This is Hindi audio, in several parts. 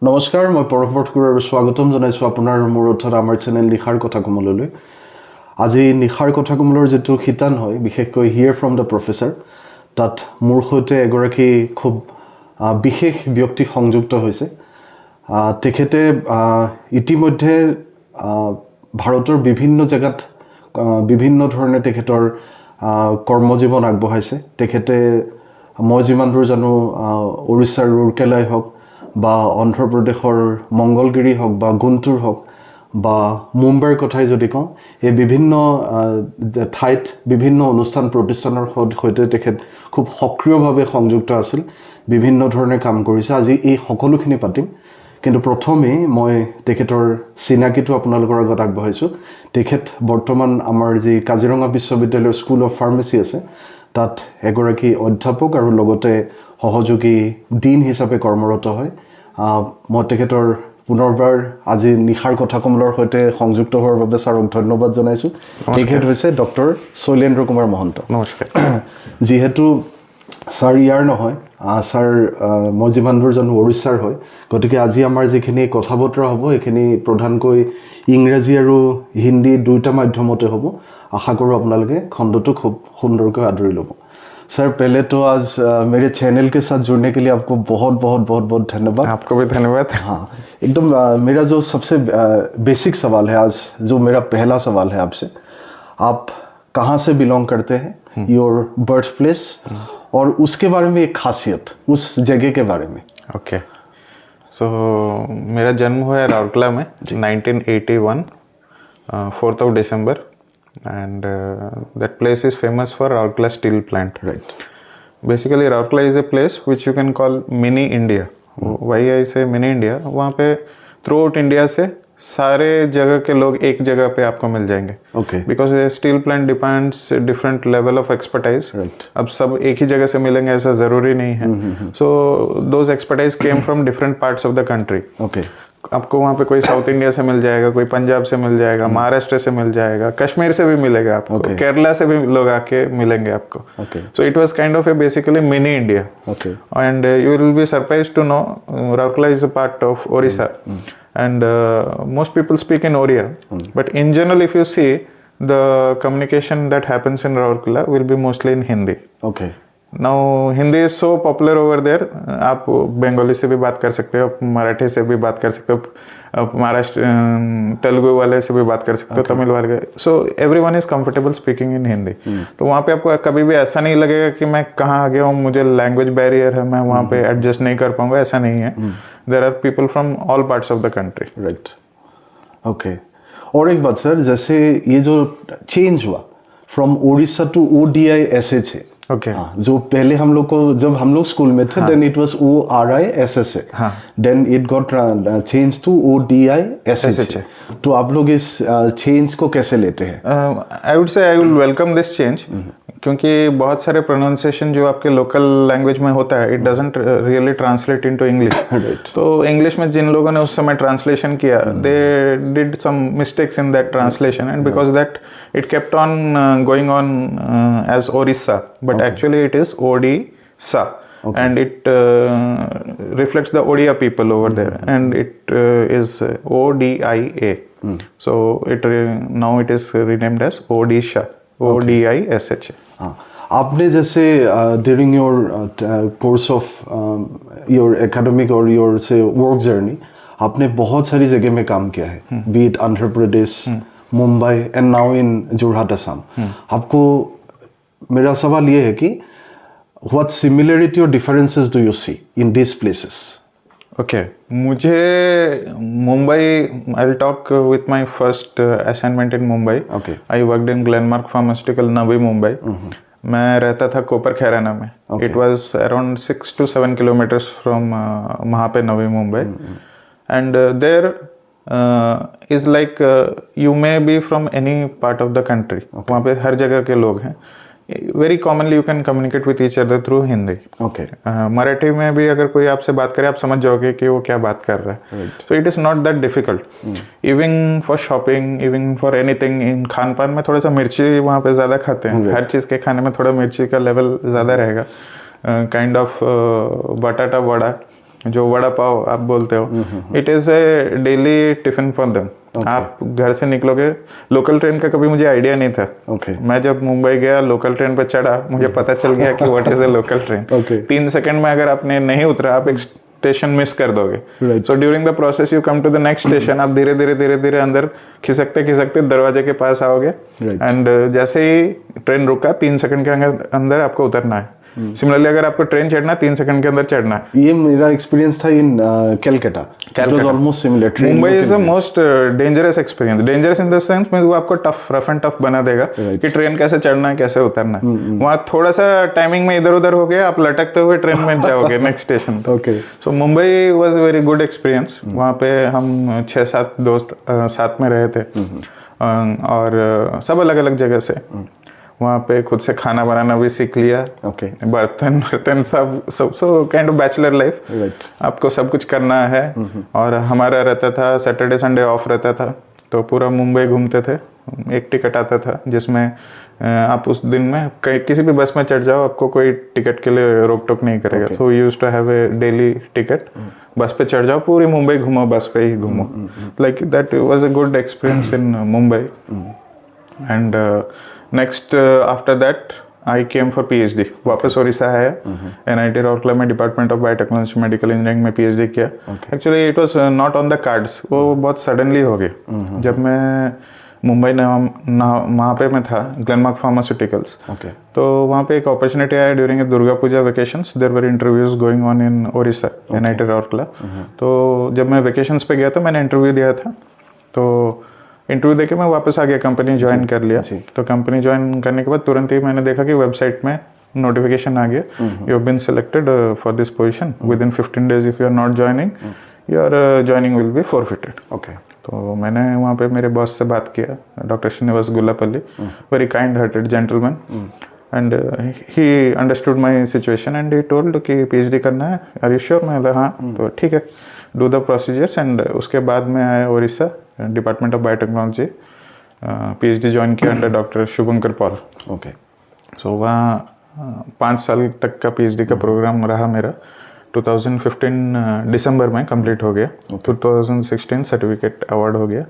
নমস্কাৰ মই পৰশ বৰঠাকুৰ আৰু স্বাগতম জনাইছোঁ আপোনাৰ মোৰ অৰ্থাৎ আমাৰ চেনেল নিশাৰ কথা কোমললৈ। আজি নিশাৰ কথা কোমলৰ যিটো শিতান হয় বিশেষকৈ হিয়াৰ ফ্ৰম দ্য প্ৰফেচাৰ, তাত মোৰ সৈতে এগৰাকী খুব বিশেষ ব্যক্তি সংযুক্ত হৈছে। তেখেতে ইতিমধ্যে ভাৰতৰ বিভিন্ন জেগাত বিভিন্ন ধৰণে তেখেতৰ কৰ্মজীৱন আগবঢ়াইছে। তেখেতে মই যিমান দূৰ জানো উৰিষ্যাৰ ৰুৰকেলাই হওক বা অন্ধ্ৰপ্ৰদেশৰ মংগলগিৰি হওক বা গুণ্টুৰ হওক বা মুম্বাইৰ কথাই যদি কওঁ, এই বিভিন্ন ঠাইত বিভিন্ন অনুষ্ঠান প্ৰতিষ্ঠানৰ সৈতে তেখেত খুব সক্ৰিয়ভাৱে সংযুক্ত আছিল, বিভিন্ন ধৰণে কাম কৰিছে। আজি এই সকলোখিনি পাতিম, কিন্তু প্ৰথমেই মই তেখেতৰ চিনাকিটো আপোনালোকৰ আগত আগবঢ়াইছোঁ। তেখেত বৰ্তমান আমাৰ যি কাজিৰঙা বিশ্ববিদ্যালয়ৰ স্কুল অফ ফাৰ্মাচী আছে, তাত এগৰাকী অধ্যাপক আৰু লগতে সহযোগী ডিন হিচাপে কৰ্মৰত হয়। মই তেখেতৰ পুনৰবাৰ আজি নিশাৰ কথা কমলৰ সৈতে সংযুক্ত হোৱাৰ বাবে ছাৰক ধন্যবাদ জনাইছোঁ। তেখেত হৈছে ডক্টৰ শৈলেন্দ্ৰ কুমাৰ মহন্ত। নমস্কাৰ। যিহেতু ছাৰ ইয়াৰ নহয়, ছাৰ মই যিমান দূৰ জানো উৰিষ্যাৰ হয়, গতিকে আজি আমাৰ যিখিনি কথা বতৰা হ'ব এইখিনি প্ৰধানকৈ ইংৰাজী আৰু হিন্দী দুয়োটা মাধ্যমতে হ'ব। আশা কৰোঁ আপোনালোকে খণ্ডটো খুব সুন্দৰকৈ আদৰি ল'ব। सर पहले तो आज मेरे चैनल के साथ जुड़ने के लिए आपको बहुत बहुत बहुत बहुत धन्यवाद। आपको भी धन्यवाद। हाँ, एकदम मेरा जो सबसे बेसिक सवाल है आज, जो मेरा पहला सवाल है आपसे, आप कहाँ से बिलोंग करते हैं, योर बर्थ प्लेस, और उसके बारे में एक खासियत, उस जगह के बारे में। ओके, सो मेरा जन्म हुआ है राउरकेला में 1981, 4th of December. And that place is famous for Rourkela steel plant. Right. Basically Rourkela is a place which you can call mini India. Why I say mini India? वहाँ पे throughout India से सारे जगह के लोग एक जगह पे आपको मिल जाएंगे. Okay. Because a steel plant demands different level of expertise. Right. अब सब एक ही जगह से मिलेंगे ऐसा ज़रूरी नहीं है. So those expertise came from different parts of the country. Okay. आपको वहाँ पे कोई साउथ इंडिया से मिल जाएगा, कोई पंजाब से मिल जाएगा, महाराष्ट्र से मिल जाएगा, कश्मीर से भी मिलेगा आपको, केरला से भी लोग आके मिलेंगे आपको. So it was kind of a basically mini India. And you will be surprised to know Rourkela is a part of Odisha and most people speak in Odia, but in general if you see the communication that happens in Rourkela will be mostly in Hindi. Now Hindi is so popular over there. आप बंगाली से भी बात कर सकते हो, मराठी से भी बात कर सकते हो, महाराष्ट्र तेलुगु वाले से भी बात कर सकते हो, तमिल वाले. So everyone is comfortable speaking in Hindi. तो वहाँ पे आपको कभी भी ऐसा नहीं लगेगा कि मैं कहाँ आ गया हूँ, मुझे लैंग्वेज बैरियर है, मैं वहाँ पे एडजस्ट नहीं कर पाऊंगा, ऐसा नहीं है. There are people from all parts of the country. Right. Okay. और एक बात सर, जैसे ये जो चेंज हुआ from Orissa to ODI-SH, okay, जो पहले हम लोग को जब हम लोग स्कूल में थे, then it was ORISSA, then it got change to ODI-SH. तो आप लोग इस चेंज को कैसे लेते हैं? I would say I will welcome this change, क्योंकि बहुत सारे प्रोनाउंसिएशन जो आपके लोकल लैंग्वेज में होता है, it doesn't really translate into English. तो इंग्लिश में जिन लोगों ने उस समय ट्रांसलेशन किया, they did some mistakes in that translation, and because that it kept on going on as Odisha, but actually it is Odisha. And it reflects the Odia people over there, and it is ODIA. So now it is renamed as Odisha, ODISH. आपने जैसे during your course of your academic और योर से वर्क जर्नी, आपने बहुत सारी जगह में काम किया है, be it Andhra Pradesh, Mumbai and now in Jorhat Assam. आपको मेरा सवाल ये है कि what similarity or differences do you see in these places? Okay, मुझे Mumbai, I'll talk with my first assignment in Mumbai. Okay. I worked in Glenmark Pharmaceutical, Navi Mumbai. मैं रहता था कोपर खैराना में. It was around 6 to 7 kilometers from वहाँ पे Navi Mumbai. And there is like you may be from any part of the country. वहाँ पे हर जगह के लोग हैं. Very commonly you can communicate with each other through Hindi. Okay. Marathi में भी अगर कोई आपसे बात करे, आप समझ जाओगे कि वो क्या बात कर रहा है. So it is not that difficult. Even for shopping, even for anything, इन खान पान में थोड़ा सा मिर्ची वहाँ पे ज़्यादा खाते हैं. हर चीज़ के खाने में थोड़ा मिर्ची का लेवल ज़्यादा रहेगा. काइंड ऑफ बटाटा वड़ा, जो वड़ा पाव आप बोलते हो, it is a daily tiffin for them. आप घर से निकलोगे, लोकल ट्रेन का कभी मुझे आइडिया नहीं था। मैं जब मुंबई गया, लोकल ट्रेन पे चढ़ा, मुझे पता चल गया कि what is a local train. 3 second में अगर आपने नहीं उतरा, आप एक स्टेशन मिस कर दोगे। So during the process you come to the next station, आप धीरे धीरे अंदर खिसकते खिसकते दरवाजे के पास आओगे, एंड जैसे ही ट्रेन रुका 3 सेकंड के अंदर आपको उतरना है। सिमिलरली अगर आपको ट्रेन चढ़ना 3 सेकंड के अंदर चढ़ना है। ये मेरा एक्सपीरियंस था in Calcutta. It was almost similar. Mumbai is the most dangerous experience. Dangerous in the sense में वो आपको टफ, रफ एंड टफ बना देगा कि ट्रेन कैसे चढ़ना है, कैसे उतरना है। वहाँ थोड़ा सा टाइमिंग में इधर उधर हो गया, आप लटकते हुए ट्रेन में जाओगे next station. So Mumbai was very good experience. वहाँ पे हम 6-7 दोस्त साथ में रहे थे, और सब अलग अलग जगह से। वहाँ पे खुद से खाना बनाना भी सीख लिया। बर्तन सब so kind of bachelor life. आपको सब कुछ करना है। और हमारा रहता था सैटरडे संडे ऑफ रहता था, तो पूरा मुंबई घूमते थे। एक टिकट आता था जिसमें आप उस दिन में किसी भी बस में चढ़ जाओ, आपको कोई टिकट के लिए रोक टोक नहीं करेगा। So we used to have a daily ticket. Bus पे चढ़ जाओ, पूरी मुंबई घूमो, बस पे ही घूमो। Like that was a good experience in Mumbai. And next after that I came for PhD। वापस उड़ीसा है, NIT राउरकेला में department of biotechnology medical engineering में PhD किया। Actually it was not on the cards, वो बहुत सडनली हो गई। जब मैं मुंबई वहाँ पे मैं था, ग्लेनमार्क फार्मास्यूटिकल्स, तो वहाँ पे एक अपॉर्चुनिटी आया during Durga Puja vacations. There were interviews going on in Odisha, NIT Rourkela. तो जब मैं वेकेशंस पे गया था, मैंने इंटरव्यू दिया था। तो इंटरव्यू देके मैं वापस आ गया, कंपनी ज्वाइन कर लिया। तो कंपनी ज्वाइन करने के बाद तुरंत ही मैंने देखा कि वेबसाइट में नोटिफिकेशन आ गया, you have been selected for this position, within 15 days if you are not joining, your joining will be forfeited. तो मैंने वहाँ पे मेरे बॉस से बात किया, doctor Srinivas Gullapalli, very kind hearted gentleman, and he understood my situation and he told कि PhD करना है, आर यू श्योर? मैं बोला हाँ। तो ठीक है, डू द प्रोसीजर्स। एंड उसके बाद मैं आया Orissa, department of biotechnology, PhD join किया अंडर डॉक्टर शुभंकर पॉल। सो वहाँ 5 साल तक का PhD का प्रोग्राम रहा मेरा। 2015 दिसंबर में कंप्लीट हो गया। 2016 सर्टिफिकेट अवार्ड हो गया।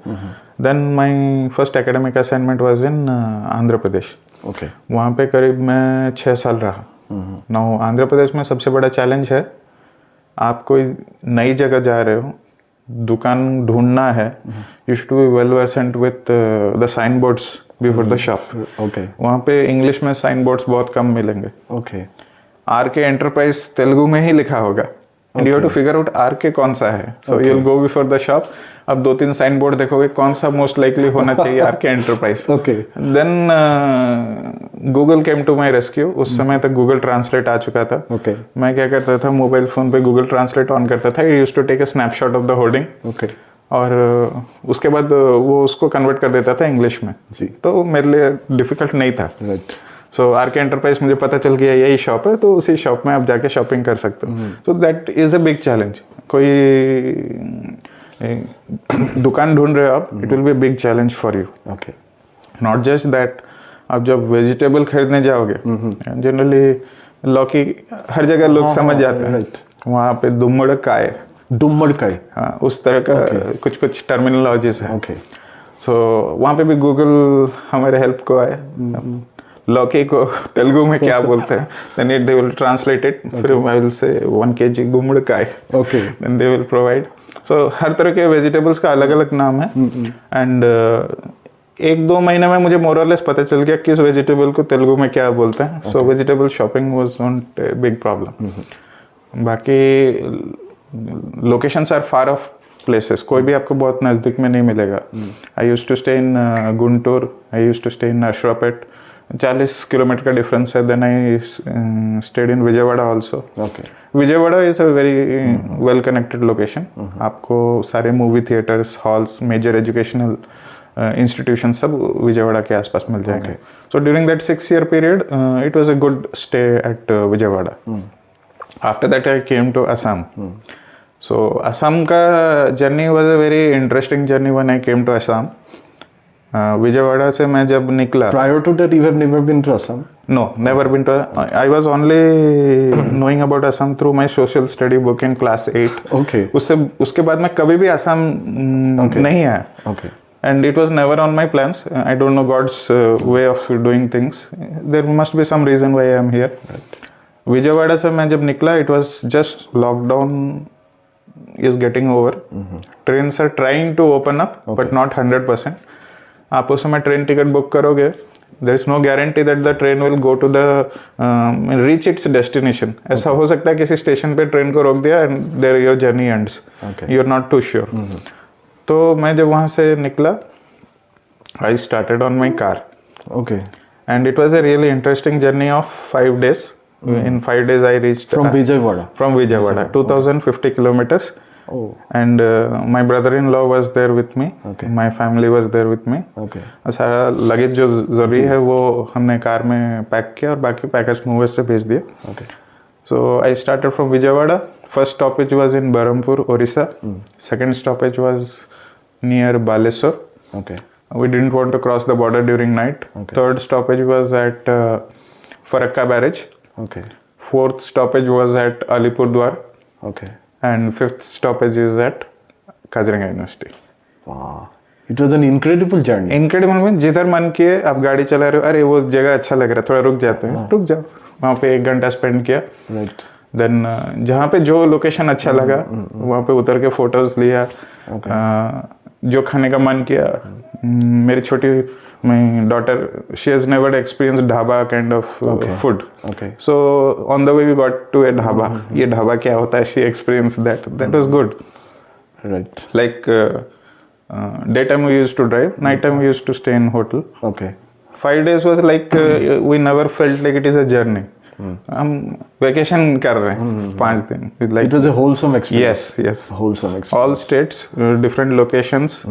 Then my first academic assignment was in Andhra Pradesh. वहाँ पे करीब मैं 6 साल रहा। नाउ आंध्र प्रदेश में सबसे बड़ा चैलेंज है, आप कोई नई जगह जा रहे हो, दुकान ढूंढना है, you should be well versant with the sign boards before the shop. वहाँ पे इंग्लिश में साइन बोर्ड्स बहुत कम मिलेंगे। RK एंटरप्राइज तेलुगु में ही लिखा होगा, and you have to figure out RK कौन सा है। So you will go before the shop, अब 2-3 साइन बोर्ड देखोगे, कौन सा मोस्ट लाइकली होना चाहिए, RK enterprise. Then Google came to my rescue. उस समय तक गूगल ट्रांसलेट आ चुका था। मैं क्या करता था, मोबाइल फोन पे गूगल ट्रांसलेट ऑन करता था, I used to take a snapshot of the hoarding, और उसके बाद वो उसको कन्वर्ट कर देता था इंग्लिश में। तो मेरे लिए डिफिकल्ट नहीं था। सो RK एंटरप्राइज मुझे पता चल गया यही शॉप है, तो उसी शॉप में आप जाके शॉपिंग कर सकते हो। सो that is a big challenge. कोई दुकान ढूंढ रहे हो आप, it will be a big challenge for you. Not just that, आप जब वेजिटेबल खरीदने जाओगे, जनरली लौकी हर जगह लोग समझ जाते हैं, वहाँ पे दुम्मड़काय, हाँ, उस तरह का कुछ टर्मिनोलॉजीज है। सो वहाँ पे भी गूगल हमारे हेल्प को आए। लौकी को तेलुगु में क्या बोलते हैं, then it they will translate it, फिर I will say 1 kg gummadikaya, then they will provide. So हर तरह के वेजिटेबल्स का अलग अलग नाम है। एंड 1-2 महीने में मुझे मोरलेस पता चल गया किस वेजिटेबल को तेलुगु में क्या बोलते हैं। So vegetable shopping was not a big problem. बाकी locations are far off places, कोई भी आपको बहुत नज़दीक में नहीं मिलेगा। I used to stay in Guntur, I used to stay in Narasaraopet, 40 kilometre का डिफरेंस है। Then I stayed in Vijayawada also. Vijayawada is a very well connected location. आपको सारे movie theatres, halls, major educational institution सब विजयवाड़ा के आसपास मिल जाएंगे। सो during that 6 year period it was a good stay at Vijayawada. After that I came to Assam. So Assam का journey was a very interesting journey when I came to Assam. Vijayawada से मैं जब निकला, Prior to that, you have never been to Assam? no, never been to. I was only knowing about Assam through my social study book in class 8. Okay. उसके बाद मैं कभी भी असम नहीं आया. Okay. And it was never on my plans. I don't know God's way of doing things. There must be some reason why I am here. Right. Vijayawada से मैं जब निकला, it was just lockdown is getting over. Trains are trying to open up, but not 100%. आप उस समय ट्रेन टिकट बुक करोगे, there is no guarantee that the train will go to the reach its destination. ऐसा हो सकता है किसी स्टेशन पे ट्रेन को रोक दिया and there your journey ends. You are not too sure. तो मैं जब वहाँ से निकला, I started on my car. Okay. And it was a really interesting journey of 5 days. In 5 days I reached From Vijayawada? From Vijayawada, 2050 kilometers. Oh. And my brother-in-law was there with me. Okay. My family was there with me. Okay. सारा लगेज जो ज़रूरी है वो हमने कार में पैक किया और बाकी पैकेज मूवर्स से भेज दिए. Okay. So I started from Vijayawada. First stoppage was in Berhampur, Orissa. Second stoppage was near Balesur. Okay. We didn't want to cross the border during night. Okay. Third stoppage was at Farakka Barrage. Okay. Fourth stoppage was at Alipurdwar. Okay. And fifth stoppage is at Kaziranga University. Wow. It was an incredible journey. Incredible में जिधर मन किए आप गाड़ी चला रहे हो, अरे वो जगह अच्छा लग रहा है, थोड़ा रुक जाते हैं, रुक जाओ. वहाँ पे 1 घंटा स्पेंड किया. Right. देन जहाँ पे जो लोकेशन अच्छा लगा वहाँ पे उतर के फोटोज लिया. जो खाने का मन किया, मेरी छोटी my daughter, she has never experienced dhaba kind of food. Okay. So on the way we got to a dhaba. ये dhaba क्या होता है? She experienced that. That was good. Right. Like daytime we used to drive, nighttime we used to stay in hotel. Okay. 5 days was like we never felt like it is a journey. हम vacation कर रहे हैं 5 दिन. Like It was a wholesome experience. yes, yes. Wholesome experience. All states, different locations.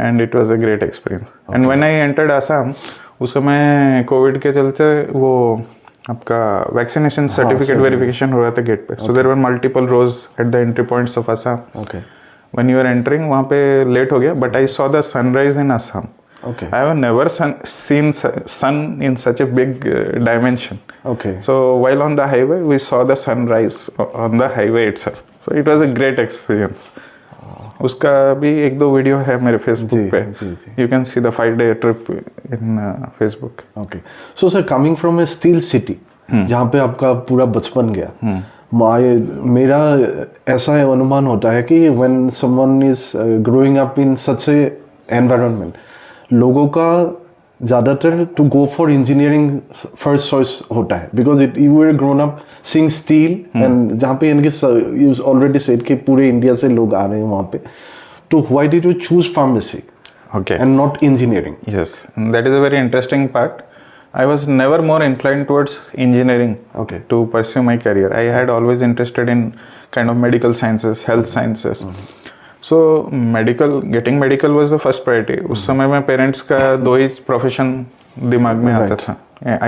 And it was a great experience. Okay. And when I entered Assam, उस समय कोविड के चलते वो आपका वैक्सीनेशन सर्टिफिकेट वेरिफिकेशन हो रहा था गेट पे. So there were multiple rows at the entry points of Assam. Okay. When you were entering, वहाँ पे लेट हो गया, but I saw the sunrise in Assam. Okay. I have never seen sun in such a big dimension. Okay. So while on the highway, we saw the sunrise on the highway itself. So it was a great experience. उसका भी 1-2 वीडियो है मेरे फेसबुक पे. You can see the 5-day trip in Facebook. Okay. So sir, coming from A steel city जहाँ पे आपका पूरा बचपन गया, मेरा ऐसा अनुमान होता है कि when someone is growing up in such a environment, लोगों का ज़्यादातर to go for engineering first choice होता है, because it you were grown up seeing steel and जहाँ पे इनके यू ऑलरेडी सेड कि पूरे इंडिया से लोग आ रहे हैं वहाँ पे, तो why did you choose pharmacy and not engineering? Yes, that is a very interesting part. I was never more inclined towards engineering to pursue my career. I had always interested in kind of medical sciences, health sciences. So getting medical was the first priority. उस समय में पेरेंट्स का 2 ही प्रोफेशन दिमाग में आता था,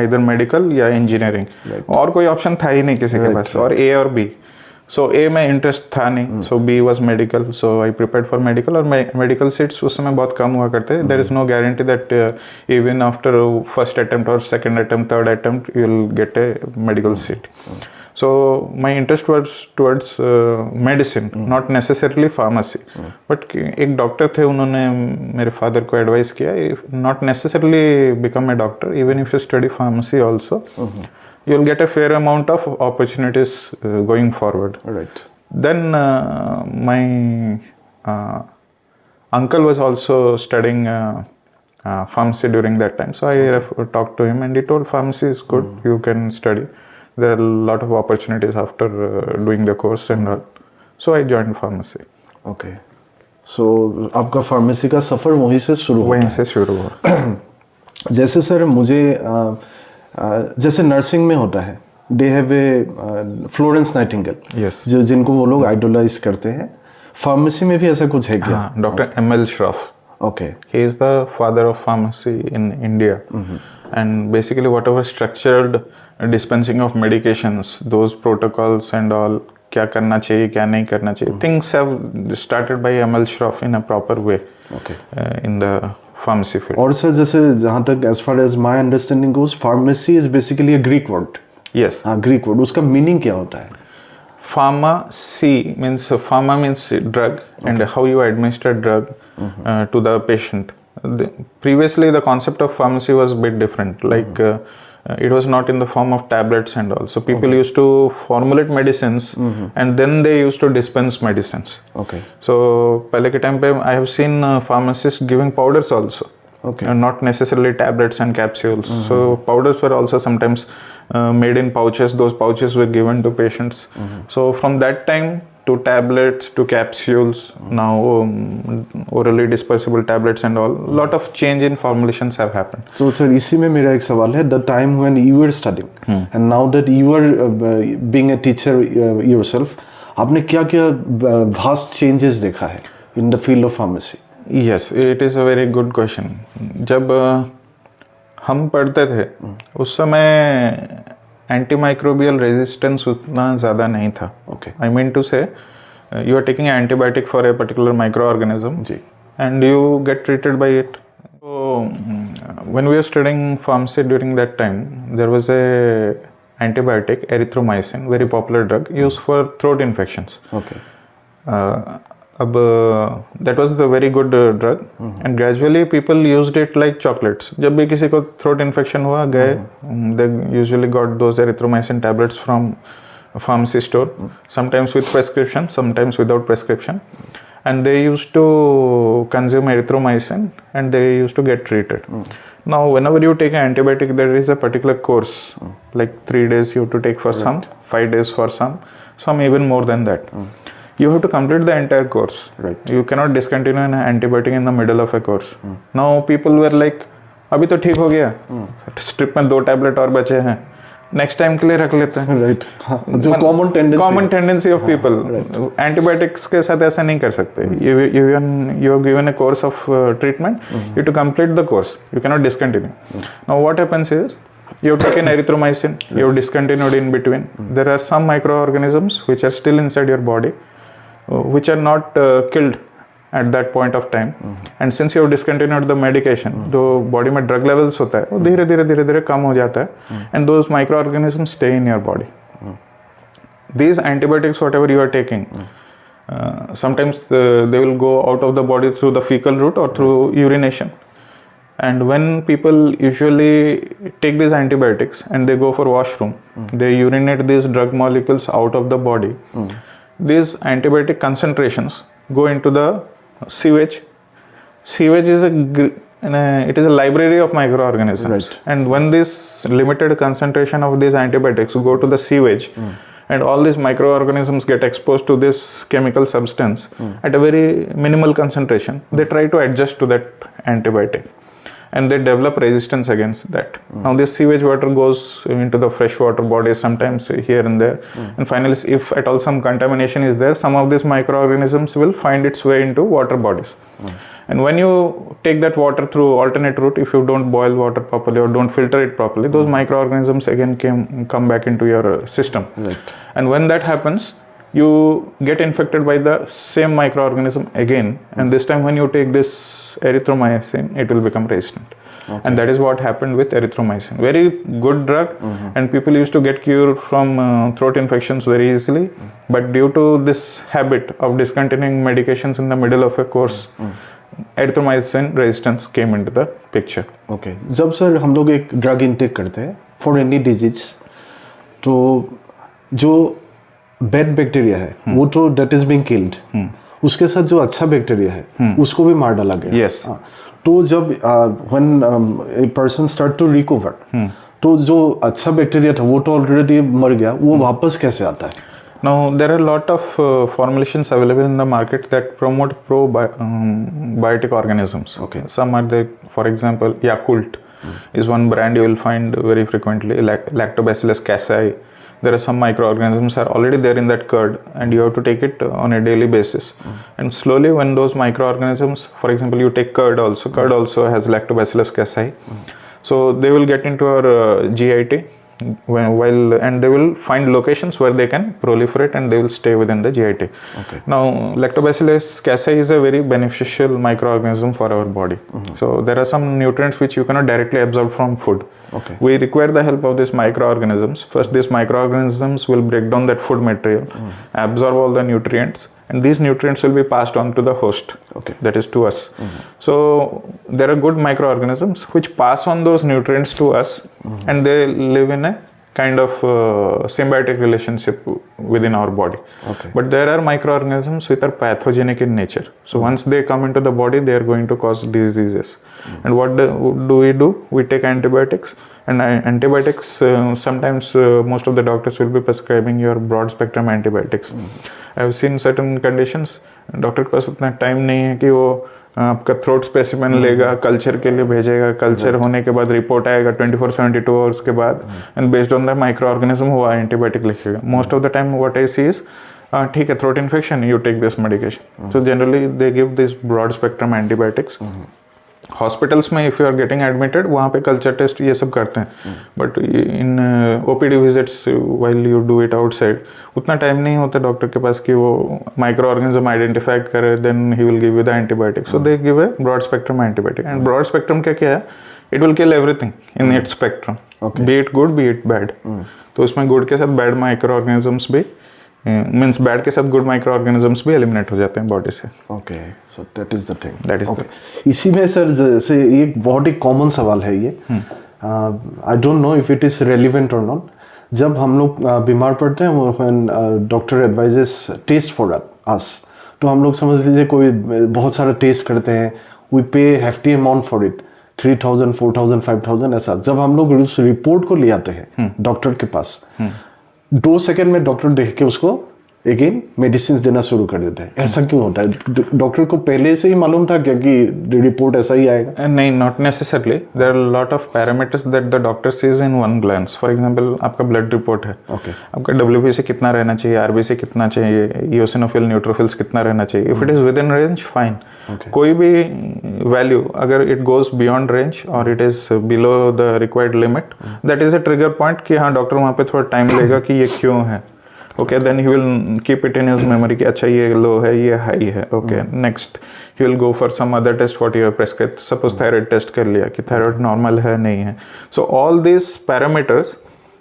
either मेडिकल या इंजीनियरिंग. और कोई ऑप्शन था ही नहीं किसी के पास, और A और B. So A में इंटरेस्ट था नहीं, so B was medical, so I prepared for medical. और मेडिकल सीट्स उस समय बहुत कम हुआ करते. There is no guarantee that even after first attempt or second attempt, third attempt, you will get a medical seat. So my interest was towards medicine, not necessarily pharmacy. But एक डॉक्टर थे, उन्होंने मेरे फादर को एडवाइस किया, not necessarily become a doctor, even if you study pharmacy also, you'll get a fair amount of opportunities going forward. Right. Then my uncle was also studying pharmacy during that time, so I talked to him and he told pharmacy is good, you can study. There are a lot of opportunities after doing the course and all. So I joined pharmacy. Okay. So आपका फार्मेसी का सफ़र वहीं से शुरू हुआ? वहीं से शुरू हुआ. जैसे सर मुझे जैसे नर्सिंग में होता है, they have a Florence Nightingale, yes, जिनको वो लोग आइडोलाइज करते हैं. फार्मेसी में भी ऐसा कुछ है क्या? Doctor M.L. Shroff. Okay. He is the father of pharmacy in India. And basically whatever structured dispensing of medications, those protocols and all, क्या करना चाहिए क्या नहीं करना चाहिए, things have started by M.L. Shroff in a proper way. Okay. In the pharmacy field. और सर जैसे जहाँ तक as far as my understanding goes, pharmacy is basically a Greek word. Yes. हाँ, Greek word. उसका meaning क्या होता है? Pharmacy means pharma means drug, and how you administer drug to the patient. Previously, the concept of pharmacy was a bit different. Like it was not in the form of tablets and all. So people used to formulate medicines, and then they used to dispense medicines. Okay. So पहले के time पे I have seen pharmacists giving powders also. Okay. And not necessarily tablets and capsules. So powders were also sometimes made in pouches. Those pouches were given to patients. So from that time to tablets to capsules, now orally dispersible tablets and all, lot of change in formulations have happened. So sir, इसी में मेरा एक सवाल है, the time when you were studying and now that you are being a teacher yourself, आपने क्या-क्या vast changes देखा है in the field of pharmacy? Yes, it is a very good question. जब हम पढ़ते थे उस समय एंटीमाइक्रोबियल रेजिस्टेंस उतना ज़्यादा नहीं था. Okay. I mean to say, you are taking an antibiotic for a particular microorganism ji. and you get treated by it. So when we were studying pharmacy during that time, there was a antibiotic, erythromycin, very popular drug used for throat infections. Okay. अब that was the very good drug and gradually people used it like chocolates. जब भी किसी को throat infection हुआ गए, they usually got those erythromycin tablets from a pharmacy store, sometimes with prescription, sometimes without prescription, and they used to consume erythromycin and they used to get treated. Now whenever you take an antibiotic, there is a particular course, like 3 days you have to take for some, 5 days for some even more than that. You have to complete the entire course. Right. You cannot discontinue an antibiotic in the middle of a course. Now people were like, अभी तो ठीक हो गया, स्ट्रिप में 2 टैबलेट और बचे हैं, नेक्स्ट टाइम के लिए रख लेते हैं. Right. हाँ, जो common tendency of people. Antibiotics के साथ ऐसा नहीं कर सकते. You have given a course of treatment. You have to complete the course. You cannot discontinue. Now what happens is, you have taken erythromycin, you have discontinued in between. There are some microorganisms which are still inside your body, which are not killed at that point of time. And since you have discontinued the medication, जो body में drug levels होता है वो धीरे धीरे कम हो जाता है, and those microorganisms stay in your body. These antibiotics, whatever you are taking, sometimes they will go out of the body through the fecal route or through urination. And when people usually take these antibiotics and they go for washroom, they urinate these drug molecules out of the body. These antibiotic concentrations go into the sewage. Sewage is it is a library of microorganisms. Right. And when this limited concentration of these antibiotics go to the sewage, and all these microorganisms get exposed to this chemical substance at a very minimal concentration, they try to adjust to that antibiotic. And they develop resistance against that. Now this sewage water goes into the freshwater bodies sometimes here and there. And finally, if at all some contamination is there, some of these microorganisms will find its way into water bodies. And when you take that water through alternate route, if you don't boil water properly or don't filter it properly, those microorganisms again come back into your system. Right. And when that happens, you get infected by the same microorganism again. And this time when you take this erythromycin, it will become resistant. Okay. And that is what happened with erythromycin. Very good drug, and people used to get cured from throat infections very easily. But due to this habit of discontinuing medications in the middle of a course, erythromycin resistance came into the picture. Okay. जब सर हम लोग एक ड्रग इनटेक करते हैं फॉर एनी डिजीज, तो जो बैड बैक्टीरिया है वो तो डेट इज बीइंग किल्ड, उसके साथ जो अच्छा बैक्टीरिया है उसको भी मार डाला गया. Yes. तो जब when a person start to recover, तो जो अच्छा बैक्टीरिया था वो तो ऑलरेडी मर गया, वो वापस कैसे आता है? Now there are a lot of formulations available in the market that promote probiotic organisms. Okay. Some are there, for example, Yakult is one brand you will find very frequently. Lactobacillus casei. There are some microorganisms are already there in that curd, and you have to take it on a daily basis. And slowly, when those microorganisms, for example, you take curd also has Lactobacillus casei. So they will get into our GIT, and they will find locations where they can proliferate and they will stay within the GIT. Okay. Now, Lactobacillus casei is a very beneficial microorganism for our body. So there are some nutrients which you cannot directly absorb from food. Okay. We require the help of these microorganisms. First, these microorganisms will break down that food material, absorb all the nutrients, and these nutrients will be passed on to the host. Okay. That is to us. So there are good microorganisms which pass on those nutrients to us, and they live in a kind of symbiotic relationship within our body. Okay. But there are microorganisms which are pathogenic in nature. So once they come into the body, they are going to cause diseases. And what do we do? We take antibiotics. And antibiotics, sometimes most of the doctors will be prescribing your broad spectrum antibiotics. I have seen certain conditions, doctor के पास उतना टाइम नहीं है कि वो आपका थ्रोट स्पेसिमेन लेगा, कल्चर के लिए भेजेगा, कल्चर होने के बाद रिपोर्ट आएगा 24-72 आवर्स के बाद, and based on the microorganism वो एंटीबायोटिक लिखेगा. Most of the time what I see is ठीक है, throat infection, you take this medication. So generally they give this broad spectrum antibiotics. Hospitals में if you are getting admitted, वहाँ पे कल्चर टेस्ट ये सब करते हैं. But in OPD visits while you do it outside, उतना टाइम नहीं होता डॉक्टर के पास कि वो माइक्रो ऑर्गेनिज्म आइडेंटिफाई करे, then he will give you the antibiotic. So they give a broad spectrum antibiotic. And broad spectrum क्या है? It will kill everything in its spectrum, be it good be it bad. तो उसमें गुड के साथ बैड माइक्रो ऑर्गेनिजम्स भी, मीन्स बैड के साथ गुड माइक्रो ऑर्गेनिजम्स भी एलिमिनेट हो जाते हैं बॉडी से. Okay, so that is the thing. That is इसी में सर जैसे एक बहुत ही कॉमन सवाल है ये, I don't know if it is relevant और नॉट. जब हम लोग बीमार पड़ते हैं, when doctor advises test for us, तो हम लोग समझ लीजिए कोई बहुत सारा टेस्ट करते हैं, वी पे हेफ्टी अमाउंट फॉर इट, 3,000 4,000 5,000 ऐसा. जब हम लोग उस रिपोर्ट को ले आते हैं डॉक्टर के पास, 2 सेकंड में डॉक्टर देख के उसको अगेन मेडिसिन देना शुरू कर देते हैं. ऐसा क्यों होता है? डॉक्टर को पहले से ही मालूम था क्या कि रिपोर्ट ऐसा ही आएगा? नहीं, not necessarily. There are lot of parameters that the doctor sees in one glance. For example, आपका ब्लड रिपोर्ट है, आपका WBC कितना रहना चाहिए, RBC कितना चाहिए, इओसिनोफिल न्यूट्रोफिल्स कितना रहना चाहिए. If it is with in range, fine. कोई भी वैल्यू अगर इट गोज बियॉन्ड रेंज और it is below the required limit, that is a trigger point कि हाँ, डॉक्टर वहाँ पे थोड़ा टाइम लेगा कि ये क्यों है. Okay, then he will keep it in his memory कि अच्छा ये लो है, ये हाई है. Okay, next he will go for some other test what you have prescribed. Suppose thyroid test कर लिया कि थायराइड नॉर्मल है नहीं है. So all this parameters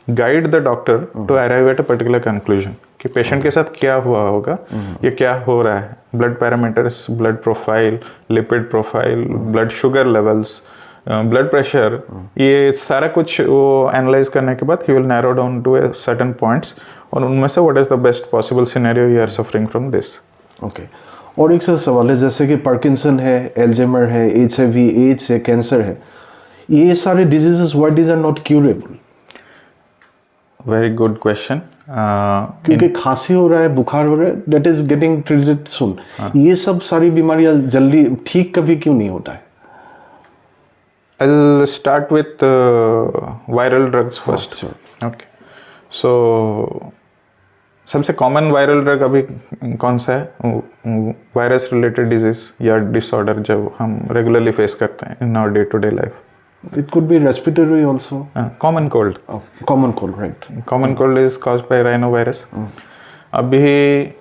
guide the doctor to arrive at a particular conclusion कि पेशेंट के साथ क्या हुआ होगा, ये क्या हो रहा है. Blood parameters, blood profile, lipid profile, blood sugar levels, blood pressure, ये सारा कुछ वो एनालाइज करने के बाद he will narrow down to a certain points, और उनमें से what is the best possible scenario you are suffering from this. Okay, और एक सवाल है, जैसे कि पार्किंसन है, एल्जाइमर है, HIV, एड्स है, कैंसर है, ये सारे diseases why these are not curable? Very good question. क्योंकि खांसी हो रहा है, बुखार हो रहा है, that is getting treated soon. ये सब सारी बीमारियां जल्दी ठीक कभी क्यों नहीं होता है? I'll start with viral drugs first. Sure. Okay. So सबसे कॉमन वायरल ड्रग अभी कौन सा है? वायरस रिलेटेड डिजीज या डिसऑर्डर जो हम रेगुलरली फेस करते हैं in our day to day life. It could be respiratory also. Common cold. Oh, common cold, right. Common cold is caused by rhinovirus. Abhi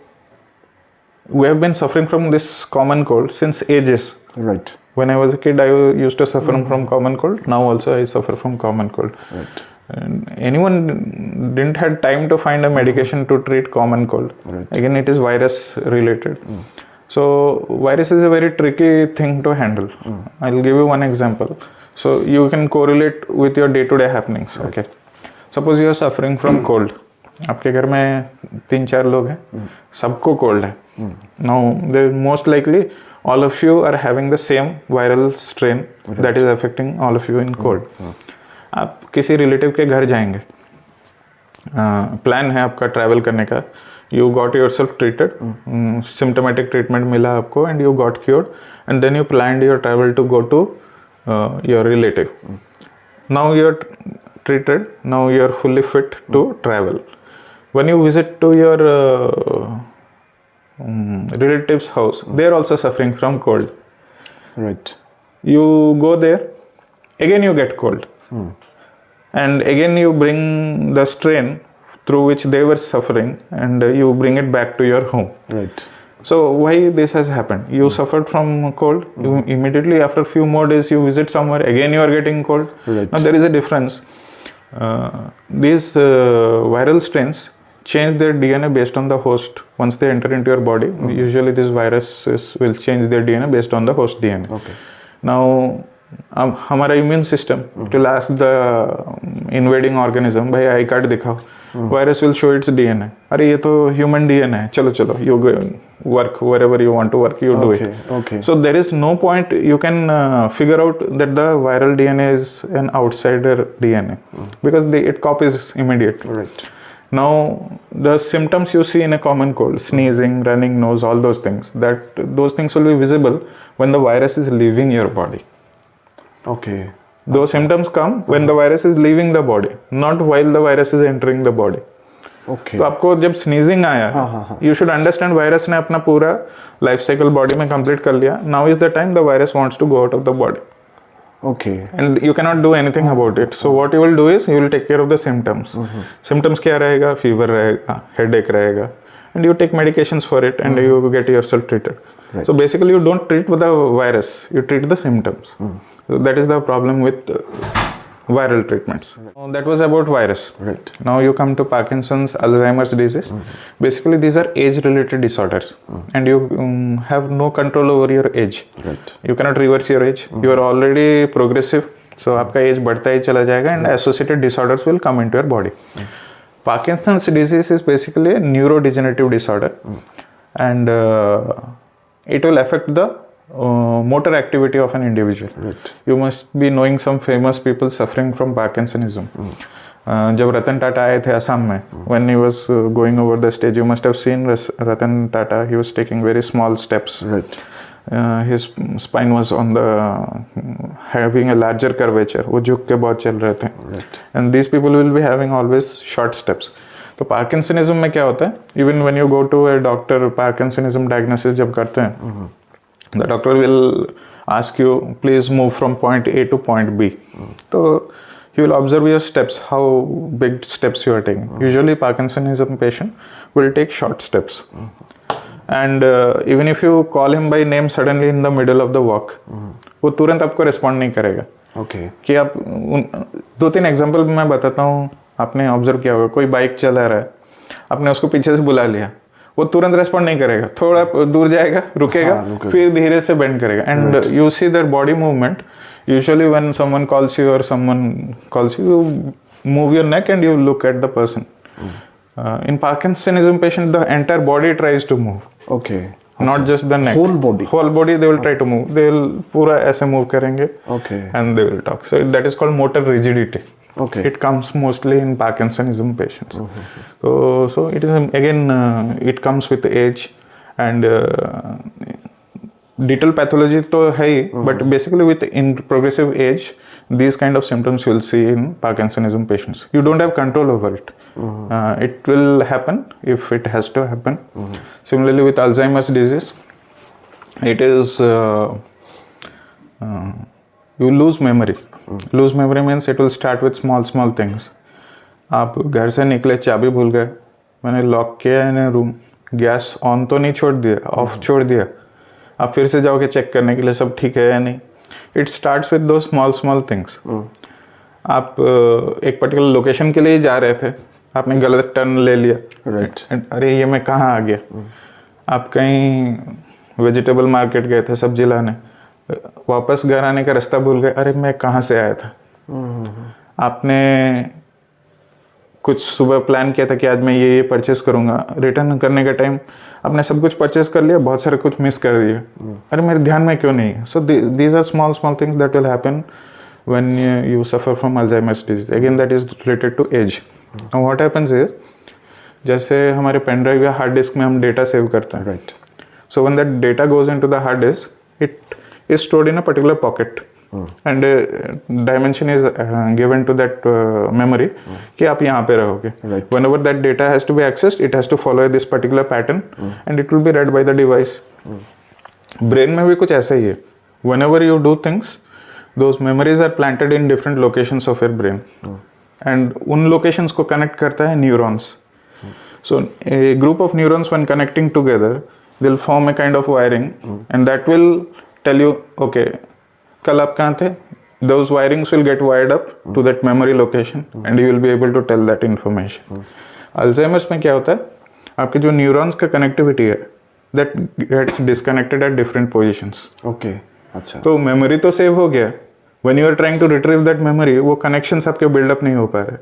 we have been suffering from this common cold since ages. Right. When I was a kid, I used to suffer from common cold. Now also I suffer from common cold. Right. And anyone didn't had time to find a medication to treat common cold. Right. Again, it is virus related. So virus is a very tricky thing to handle. I'll give you one example. So you can correlate with your day-to-day happenings. Right. Okay. Suppose you are suffering from cold. आपके घर में 3-4 लोग हैं, सबको cold है. Now, they most likely all of you are having the same viral strain that is affecting all of you in cold. आप किसी रिलेटिव के घर जाएंगे, प्लान है आपका ट्रैवल करने का, you got yourself treated, symptomatic treatment मिला आपको and you got cured, and then you planned your travel to go to your relative. Now you're treated, now you're fully fit to travel. When you visit to your relative's house, they're also suffering from cold. Right. You go there, again you get cold. and again you bring the strain through which they were suffering, and you bring it back to your home. Right. So why this has happened? You suffered from cold, you immediately after few more days you visit somewhere, again you are getting cold. Right. Now there is a difference. These viral strains change their DNA based on the host. Once they enter into your body, usually these viruses will change their DNA based on the host DNA. Okay. Now हमारा immune system will ask the invading organism, भाई आई कार्ड दिखाओ. Virus will show its DNA. अरे ये तो human DNA है, चलो चलो, you go work wherever you want to work, you do it. Okay. So there is no point you can figure out that the viral DNA is an outsider DNA because it copies immediately. Right. Now the symptoms you see in a common cold, sneezing, running nose, all those things, those things will be visible when the virus is leaving your body. Okay. Those symptoms come when the virus is leaving the body, not while the virus is entering the body. Okay. तो आपको जब स्नीजिंग आया, you should understand वायरस ने अपना पूरा लाइफ साइकिल बॉडी में कंप्लीट कर लिया. Now is the time the virus wants to go out of the body. Okay. And you cannot do anything about it. So what you will do is you will take care of the symptoms. Symptoms क्या रहेगा? Fever रहेगा, headache रहेगा, and you take medications for it, and you get yourself treated. Right. So basically you don't treat with the virus, you treat the symptoms. So that is the problem with viral treatments. That was about virus. Right. Now you come to Parkinson's, Alzheimer's disease. Basically these are age-related disorders, and you have no control over your age. Right. You cannot reverse your age. You are already progressive, so आपका age बढ़ता ही चला जाएगा, and associated disorders will come into your body. Parkinson's disease is basically a neurodegenerative disorder, and it will affect the motor activity of an individual. Right. You must be knowing some famous people suffering from Parkinsonism. जब रतन टाटा आए थे असम में, when he was going over the stage, you must have seen Ratan Tata. He was taking very small steps. Right. His spine was on the having a larger curvature. वो झुक के बहुत चल रहे थे. Right. And these people will be having always short steps. तो Parkinsonism में क्या होता है? Even when you go to a doctor, Parkinsonism diagnosis जब करते हैं, the doctor will ask you, please move from point A to point B. So he will observe your steps, how big steps you are taking. Usually Parkinsonism patient will take short steps. And even if you call him by name suddenly in the middle of the walk, वो तुरंत आपको respond नहीं करेगा. Okay. कि आप 2-3 एग्जाम्पल मैं बताता हूँ, आपने ऑब्जर्व किया होगा, कोई बाइक चला रहा है, आपने उसको पीछे से बुला लिया, वो तुरंत रेस्पॉन्ड नहीं करेगा, थोड़ा दूर जाएगा, रुकेगा, फिर धीरे से बेंड करेगा. And you see their body movement. Usually when someone calls you और someone calls you, you move your neck and you look at the person. In parkinsonism patient the entire body tries to move. Okay. Not just the neck. Whole body they will try to move. They will पूरा ऐसे move करेंगे. Okay. And they will talk. So that is called motor rigidity. Okay. It comes mostly in Parkinsonism patients. So it is again it comes with age, and detailed pathology तो है ही, but basically with in progressive age these kind of symptoms you will see in Parkinsonism patients. You don't have control over it. It will happen if it has to happen. Similarly with Alzheimer's disease, it is you lose memory. Lose memory means it will start with small things. आप घर से निकले, चाबी भूल गए, मैंने लॉक किया है रूम, गैस ऑन तो नहीं छोड़ दिया, ऑफ छोड़ दिया, आप फिर से जाओगे चेक करने के लिए सब ठीक है या नहीं. इट स्टार्ट्स विद दो स्मॉल थिंग्स. आप एक पर्टिकुलर लोकेशन के लिए जा रहे थे, आपने गलत टर्न ले लिया. राइट. अरे ये मैं कहाँ आ गया. आप कहीं वेजिटेबल मार्केट गए थे सब्जी लाने, वापस घर आने का रास्ता भूल गए, अरे मैं कहाँ से आया था. आपने कुछ सुबह प्लान किया था कि आज मैं ये परचेस करूँगा, रिटर्न करने का टाइम आपने सब कुछ परचेस कर लिया, बहुत सारे कुछ मिस कर दिए, अरे मेरे ध्यान में क्यों नहीं है. So these are small things that will happen when you suffer from Alzheimer's disease. Again, that is related to age. Now what happens is, जैसे हमारे पेन ड्राइव या हार्ड डिस्क में हम डेटा सेव करते हैं. Right. So when that data goes into the hard disk, it is stored in a particular pocket. And dimension is given to that memory कि आप यहाँ पे रहोगे. Right. Whenever that data has to be accessed, it has to follow this particular pattern, and it will be read by the device. Brain में भी कुछ ऐसा ही है. Whenever you do things, those memories are planted in different locations of your brain. And उन लोकेशंस को कनेक्ट करता है neurons. So a group of neurons when connecting together they will form a kind of wiring and that will tell you okay कल आप कहाँ थे. Those wirings will get wired up to that memory location and you will be able to tell that information. Alzheimer's में क्या होता है, आपके जो न्यूरॉन्स का कनेक्टिविटी है that gets disconnected at different positions. Okay, अच्छा. तो मेमोरी तो सेव हो गया. When you are trying to retrieve that memory, वो connections आपके build up नहीं हो पा रहे.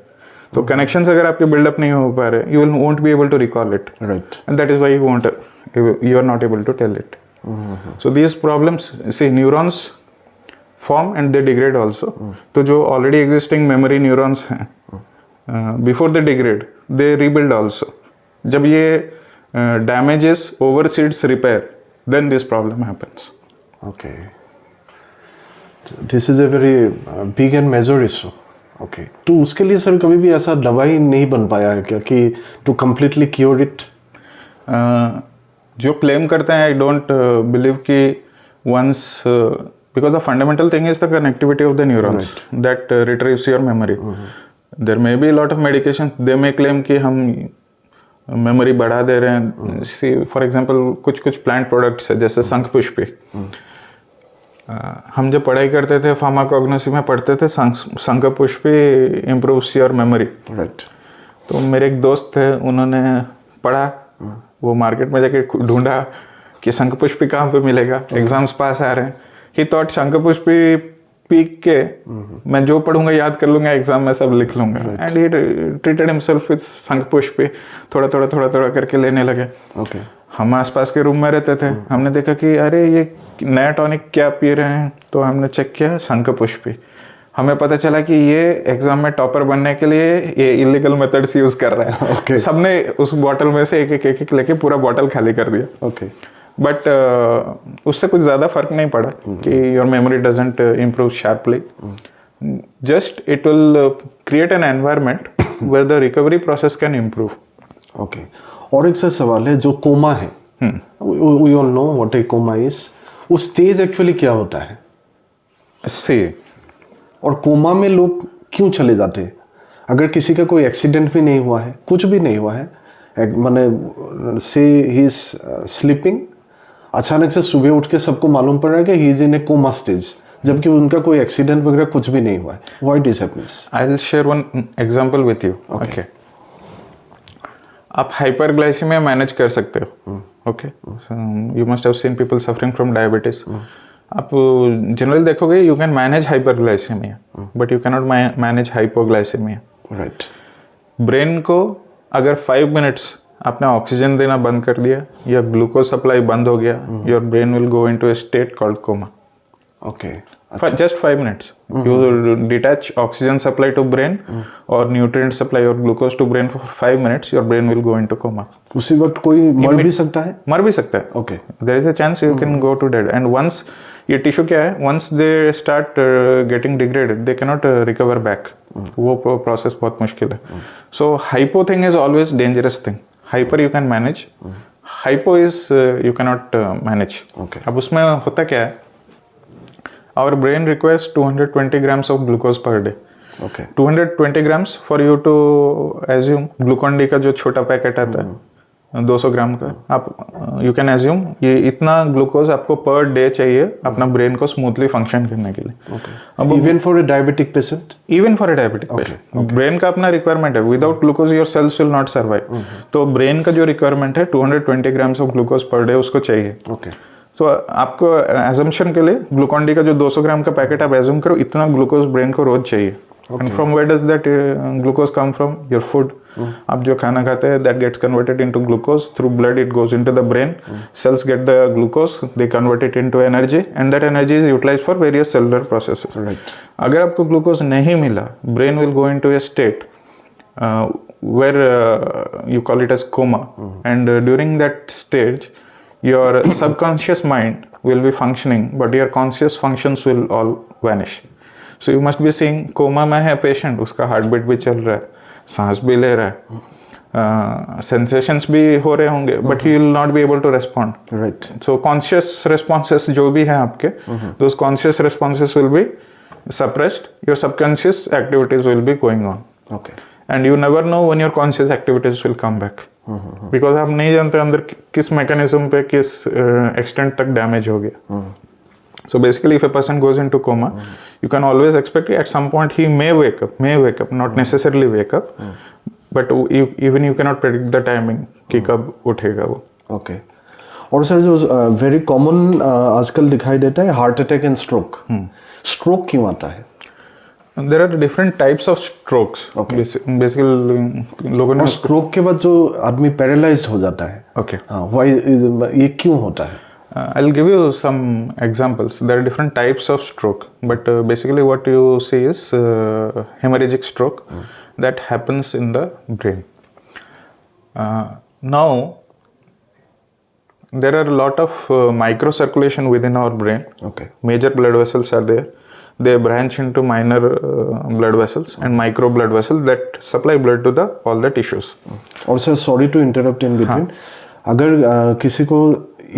तो connections अगर आपके build up नहीं हो पा रहे, you won't be able to recall it. Right. And that is why you are not able to tell it. So these problems, see, neurons form and they degrade also. तो जो already existing memory neurons हैं, before they degrade, they rebuild also. जब ये damages overseeds repair, then this problem happens. Okay. This is a very big and major issue. Okay. तो उसके लिए सर कभी भी ऐसा दवाई नहीं बन पाया है क्या कि to completely cure it? जो claim करते हैं, I don't believe कि once because the fundamental thing is the connectivity of the neurons that retrieves your memory. There may be a lot of medication. They may claim कि हम memory बढ़ा दे रहे हैं. See, for example, कुछ plant products है जैसे शंख पुष्पी. हम जब पढ़ाई करते थे फार्माकोग्नोसी में पढ़ते थे शंख Pushpi improves your memory. Right. तो मेरे एक दोस्त थे, उन्होंने पढ़ा, वो मार्केट में जाके ढूंढा कि शंख पुष्पी कहाँ पे मिलेगा. एग्जाम्स पास आ रहे हैं. He thought शंख पुष्पी पीक के मैं जो पढ़ूंगा याद कर लूंगा, एग्जाम में सब लिख लूंगा. And he treated himself with शंख पुष्पी. थोड़ा करके लेने लगे. Okay. हम आसपास के रूम में रहते थे. हमने देखा कि अरे ये नया टॉनिक क्या पी रहे हैं, तो हमने चेक किया शंख पुष्पी. हमें पता चला कि ये एग्जाम में टॉपर बनने के लिए ये इलीगल मेथड्स यूज कर रहा है. Okay. सबने उस बॉटल में से एक लेके पूरा बॉटल खाली कर दिया. Okay. बट उससे कुछ ज़्यादा फर्क नहीं पड़ा कि your memory doesn't improve sharply. Just it will create an environment where the recovery process can improve. Okay. और एक सर सवाल है, जो कोमा है, we all know what a coma is. वो स्टेज एक्चुअली क्या होता है? से और कोमा में लोग क्यों चले जाते हैं? अगर किसी का कोई एक्सीडेंट भी नहीं हुआ है, कुछ भी नहीं हुआ है, माने से ही इज स्लीपिंग, अचानक से सुबह उठ के सबको मालूम पड़ रहा है कि he is in a coma stage, जबकि उनका कोई एक्सीडेंट वगैरह कुछ भी नहीं हुआ है. Why this happens? I will share one example with you. Okay. आप हाइपरग्लाइसीमिया मैनेज कर सकते हो. Okay. You must have seen people suffering from diabetes. आप जनरली देखोगे you can manage hyperglycaemia but you can not manage hypoglycaemia. Right. Brain को अगर 5 मिनट्स आपने ऑक्सीजन देना बंद कर दिया या ग्लूकोज सप्लाई बंद हो गया, your brain will go into a state called coma. Okay. Just 5 minutes you detach oxygen supply to brain और न्यूट्रिएंट सप्लाई और glucose to brain for 5 minutes, your brain will go into coma. उसी वक्त कोई मर भी सकता है? मर भी सकता है. Okay. There is a chance you can go to dead. And once ये टिश्यू क्या है, once they start getting degraded they can not recover back. वो प्रोसेस बहुत मुश्किल है. So hypo thing is always dangerous thing. Hyper you can manage, hypo is you can not manage. अब उसमें होता क्या है, our brain requires 220 grams of glucose per day. 220 grams for you to assume Glucon D का जो छोटा पैकेट आता है 200 ग्राम का, आप यू कैन एज्यूम ये इतना ग्लूकोज आपको पर डे चाहिए अपना ब्रेन को स्मूथली फंक्शन करने के लिए. अब even for a diabetic patient? Even for a diabetic patient brain का अपना रिक्वायरमेंट है. Without glucose your cells will not survive. तो ब्रेन का जो रिक्वायरमेंट है 220 grams of glucose per day उसको चाहिए. तो आपको एजम्पशन के लिए ग्लूकॉन डी का जो 200 ग्राम का पैकेट आप एज्यूम करो इतना ग्लूकोज ब्रेन को रोज चाहिए. And from where does that glucose come from? Your food. आप जो खाना खाते हैं that gets converted into glucose through blood, it goes into the brain. Cells get the glucose, they convert it into energy and that energy is utilized for various cellular processes. अगर आपको ग्लूकोज नहीं मिला, brain will go into a state where you call it as coma, and during that stage your subconscious mind will be functioning but your conscious functions will all vanish. So you must be seeing coma में है patient, उसका हार्ट बीट भी चल रहा है, सांस भी ले रहा है, sensations भी हो रहे होंगे but he will not be able to respond. Right. So conscious responses जो भी हैं आपके, those conscious responses will be suppressed, your subconscious activities will be going on. Okay. And you never know when your conscious activities will come back. Because आप नहीं जानते अंदर किस mechanism पे किस extent तक damage हो गया. So basically, if a person goes into coma, you can always expect at some point he may wake up, not necessarily wake up, but even you cannot predict the timing कि कब उठेगा वो. Okay. और सर जो very common आजकल दिखाई देता है heart attack and stroke. Stroke क्यों आता है? There are different types of strokes. Okay. Basically लोगों ने और stroke के बाद जो आदमी paralyzed हो जाता है. Okay. Why ये क्यों होता है? I'll give you some examples. There are different types of stroke, but basically what you see is hemorrhagic stroke that happens in the brain. Now, there are a lot of microcirculation within our brain. Okay. Major blood vessels are there. They branch into minor blood vessels and micro blood vessels that supply blood to all the tissues. और sir sorry to interrupt in between. अगर किसी को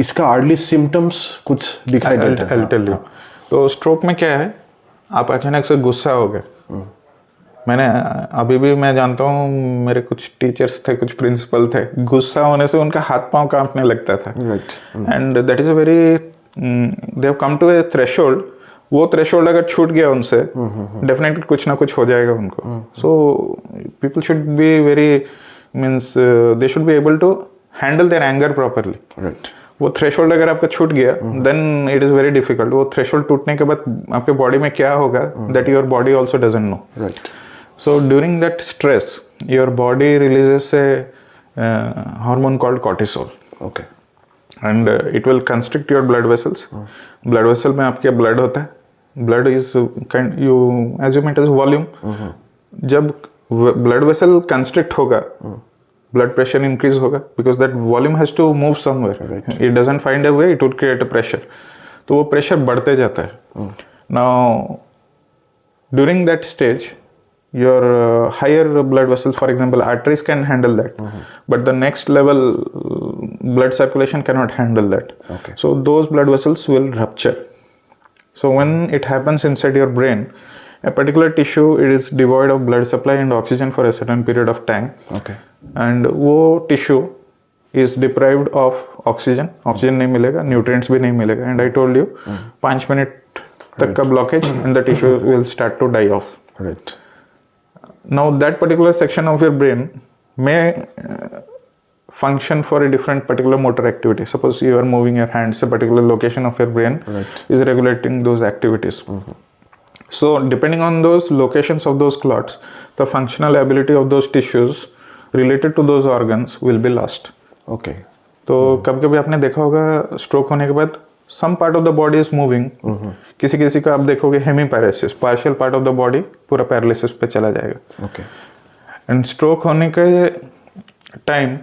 इसका अर्ली सिम्टम्स कुछ दिखाई देता है. I'll tell you. तो स्ट्रोक में क्या है, आप अचानक से गुस्सा हो गए. मैंने अभी भी मैं जानता हूँ मेरे कुछ टीचर्स थे, कुछ प्रिंसिपल थे, गुस्सा होने से उनका हाथ पांव कांपने लगता था. And that is a very they have come to a threshold. वो थ्रेशोल्ड अगर छूट गया उनसे, डेफिनेटली कुछ ना कुछ हो जाएगा उनको. So people should be very means they should be able to handle their anger properly. Right. वो थ्रेशोल्ड अगर आपका छूट गया, then it is very difficult. वो थ्रेशोल्ड टूटने के बाद आपके बॉडी में क्या होगा, that your body also doesn't know. Right. So during that stress, your body releases a hormone called cortisol. Okay. And it will constrict your blood vessels. Blood vessel में आपके blood होता है. Blood is you assume it as volume. जब blood vessel constrict होगा, blood pressure increase होगा, because that volume has to move somewhere. Right. It doesn't find a way, it would create a pressure. तो वो pressure बढ़ते जाता है. Now during that stage, your higher blood vessels, for example arteries, can handle that, but the next level blood circulation cannot handle that. Okay. So those blood vessels will rupture. So when it happens inside your brain, a particular tissue, it is devoid of blood supply and oxygen for a certain period of time. Okay. And वो tissue is deprived of oxygen नहीं मिलेगा, nutrients भी नहीं मिलेगा. And I told you 5 minute तक का blockage and the tissue will start to die off. Right. Now that particular section of your brain may function for a different particular motor activity. Suppose you are moving your hands, a particular location of your brain is regulating those activities. So depending on those locations of those clots, the functional ability of those tissues related to those organs will be lost. Okay. तो कभी-कभी आपने देखा होगा स्ट्रोक होने के बाद some part of the body is moving. किसी का आप देखोगे hemiparesis, partial part of the body पूरा पैरालिसिस पे चला जाएगा. Okay. एंड स्ट्रोक होने के time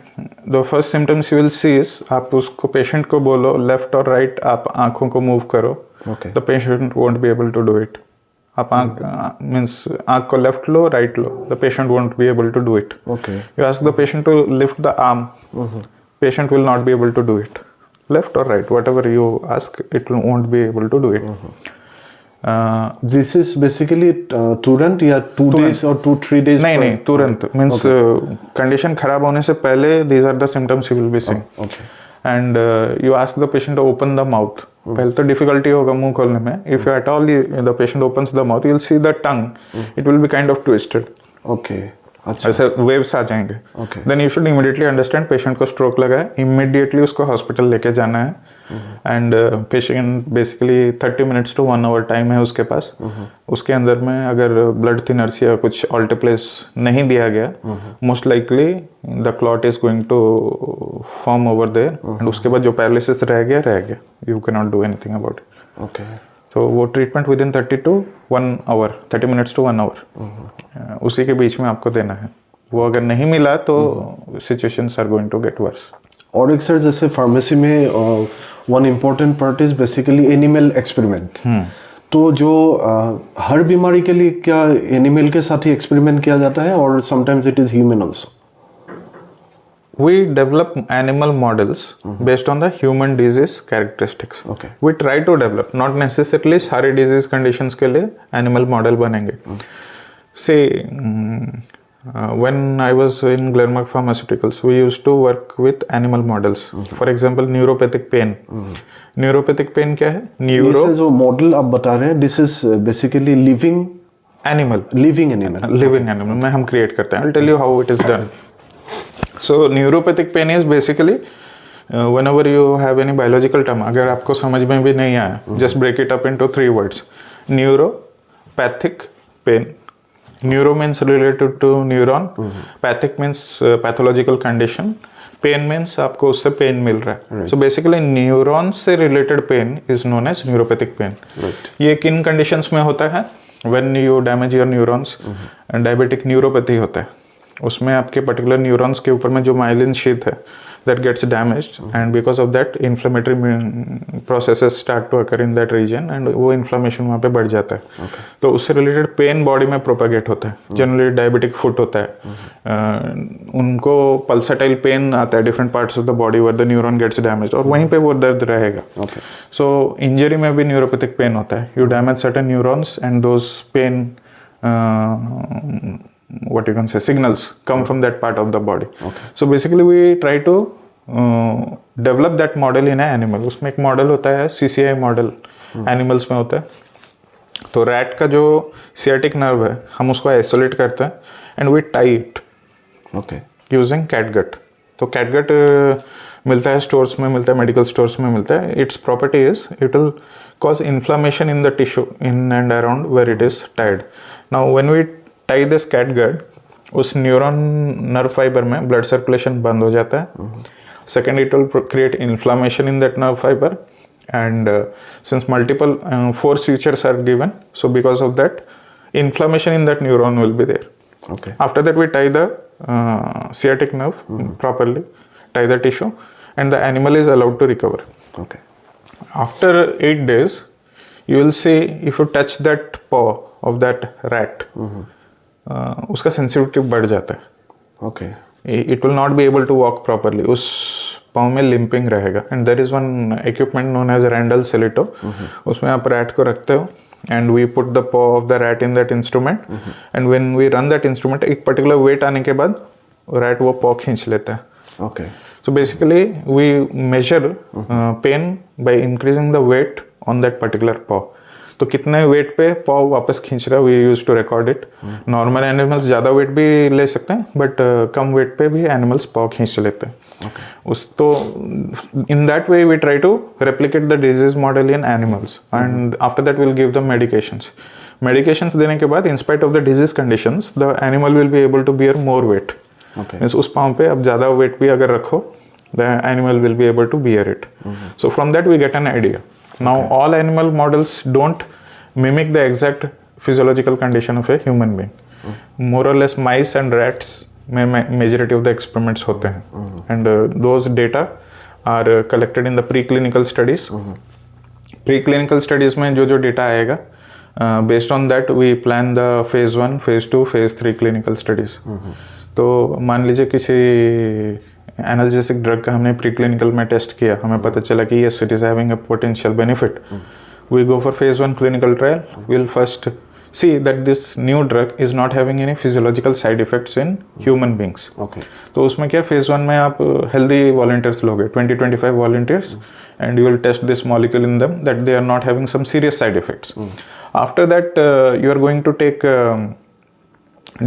the first symptoms you will see is, आप उसको पेशेंट को बोलो लेफ्ट और राइट आप आंखों को मूव करो, the patient won't be able to do it. आप मीन्स आंख को लेफ्ट लो, राइट लो, the patient won't be able to do it. You ask the patient to lift the arm, patient will not be able to do it. Left or right, whatever you ask, it won't be able to do it. This is basically तुरंत या 2 days or 2-3 days? नहीं तुरंत means condition खराब होने से पहले these are the symptoms you will be seeing. Okay. And you ask the patient to open the mouth. पहले तो difficulty होगा मुंह खोलने में. If at all the patient opens the mouth, you'll see the tongue. It will be kind of twisted. Okay. ऐसे वेव्स आ जाएंगे. Then you should immediately understand patient को स्ट्रोक लगा है, इमीडिएटली उसको हॉस्पिटल लेके जाना है. And patient basically 30 minutes to 1 hour time है उसके पास. उसके अंदर में अगर ब्लड थिनर्स या कुछ ऑल्टिप्लेस नहीं दिया गया, most likely the clot is going to form over there. And उसके बाद जो पैरालिसिस रह गया, you can not do anything about it. Okay. तो वो treatment within 30 to 1 hour, 30 minutes to 1 hour, उसी के बीच में आपको देना है. वो अगर नहीं मिला तो situations are going to get worse. और एक सर जैसे फार्मेसी में one important part is basically animal experiment. तो जो हर बीमारी के लिए क्या एनिमल के साथ ही एक्सपेरिमेंट किया जाता है और sometimes it is human also? We develop animal models based on the human disease characteristics. Okay. We try to develop, not necessarily सारे disease conditions के लिए animal model बनेंगे. Say When I was in Glenmark Pharmaceuticals, we used to work with animal models. For example, neuropathic pain. Neuropathic pain क्या है? Neuro जो मॉडल आप बता रहे हैं, this is basically living animal. Living animal. Living animal में हम create करते हैं. I'll tell you how it is done. So neuropathic pain is basically whenever you have any biological term, अगर आपको समझ में भी नहीं आया, just break it up into 3 words. Neuropathic pain. Neuro means related to neuron. Pathic means pathological condition. Pain means आपको उससे पेन मिल रहा है. So basically न्यूरॉन से related pain is known as neuropathic pain. ये किन कंडीशंस में होता है? When you damage your neurons, diabetic neuropathy होता है. उसमें आपके पर्टिकुलर न्यूरॉन्स के ऊपर में जो माइलिन शीथ है that gets damaged, and because of that inflammatory processes start to occur in that region, and वो inflammation वहाँ पे बढ़ जाता है. तो उससे रिलेटेड पेन बॉडी में प्रोपागेट होता है. जनरली डायबिटिक फुट होता है, उनको पल्साटाइल पेन आता है different parts of the body where the neuron gets damage, और वहीं पे वो दर्द रहेगा. सो इंजरी में भी न्यूरोपैथिक पेन होता है. You damage certain neurons and those pain what you can say signals come from that part of the body. So basically we try to develop that model in an animal. उसमें एक मॉडल होता है CCI मॉडल, एनिमल्स में होता है. तो रैट का जो सियाटिक नर्व है हम उसको आइसोलेट करते हैं and we tie it using catgut. तो कैटगट मिलता है स्टोर्स में, मिलता है मेडिकल स्टोर्स में मिलता है. Its property is it will cause inflammation in the tissue in and around where it is tied. Now when we tie this catgut, उस न्यूरॉन नर्व फाइबर में ब्लड सर्कुलेशन बंद हो जाता है. Second, it will create inflammation in that nerve fibre, and since multiple force features are given, so because of that inflammation in that neuron will be there. After that we tie the sciatic nerve properly, tie the tissue, and the animal is allowed to recover. After 8 days you will see, if you touch that paw of that rat, उसका sensitivity बढ़ जाता है. It will not be able to walk properly. उस पाँव में लिम्पिंग रहेगा. And there is one equipment known as Randall Selitto. उसमें आप रैट को रखते हो and we put the paw of the rat in that instrument, and when we run that instrument, एक पर्टिकुलर वेट आने के बाद रैट वो पॉ खींच लेता है. So basically we measure pain by increasing the weight on that particular paw. तो कितने वेट पे पॉ वापस खींच रहा है, we use to record it. Normal animals ज़्यादा वेट भी ले सकते हैं, बट कम वेट पे भी एनिमल्स पॉ खींच लेते हैं. तो in that way we try to replicate the disease model in animals, and after that will give the medications देने के बाद, in spite of the disease conditions, the animal will be able to bear more weight. Means उस पाँव पे अब ज़्यादा वेट भी अगर रखो, the animal will be able to bear it. So from that we get an idea. Now all animal models don't mimic the exact physiological condition of a human being. More or less mice and rats में majority of the experiments होते हैं, and those data are collected in the preclinical studies. Preclinical studies में जो data आएगा, based on that we plan the phase 1, phase 2, phase 3 clinical studies. तो मान लीजिए किसी एनाल्जेसिक ड्रग का हमने प्रीक्लिनिकल में टेस्ट किया, हमें पता चला कि yes it is having a potential benefit. We go for phase 1 clinical trial. Will first see that this new drug is not having any physiological side effects in human beings. तो उसमें क्या, फेज 1 में आप हेल्दी वॉलंटियर्स लोगे, 20-25 volunteers, and you will test this molecule in them that they are not having some serious side effects. After that you are going to take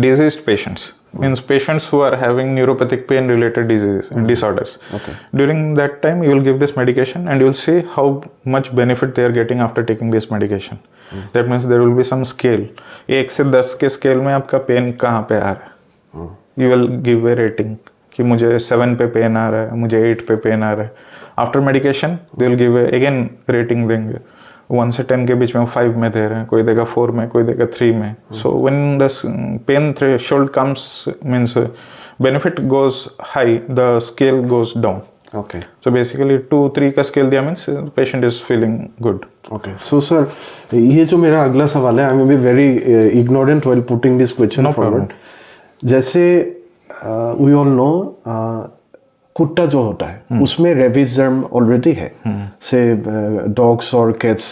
diseased patients, means patients who are having neuropathic pain related disorders. During that time you will give this medication and you will see how much benefit they are getting after taking this medication. That means there will be some scale. 1 से 10 के स्केल में आपका पेन कहाँ पे आ रहा है. You will give a rating कि मुझे 7 पे पेन आ रहा है, मुझे 8 पे पेन आ रहा है. After medication they will give again rating देंगे. 1 से 10 के बीच में 5 में दे रहे हैं, कोई देगा 4 में, कोई देगा 3 में. So when the pain threshold comes, means benefit goes high, the scale goes down. So basically 2-3 का scale दिया means patient is feeling good. So sir, ये जो मेरा अगला सवाल है, I may be very ignorant while putting this question forward. जैसे we all know कुत्ता जो होता है उसमें रेबीज जर्म ऑलरेडी है, से डॉग्स और कैट्स.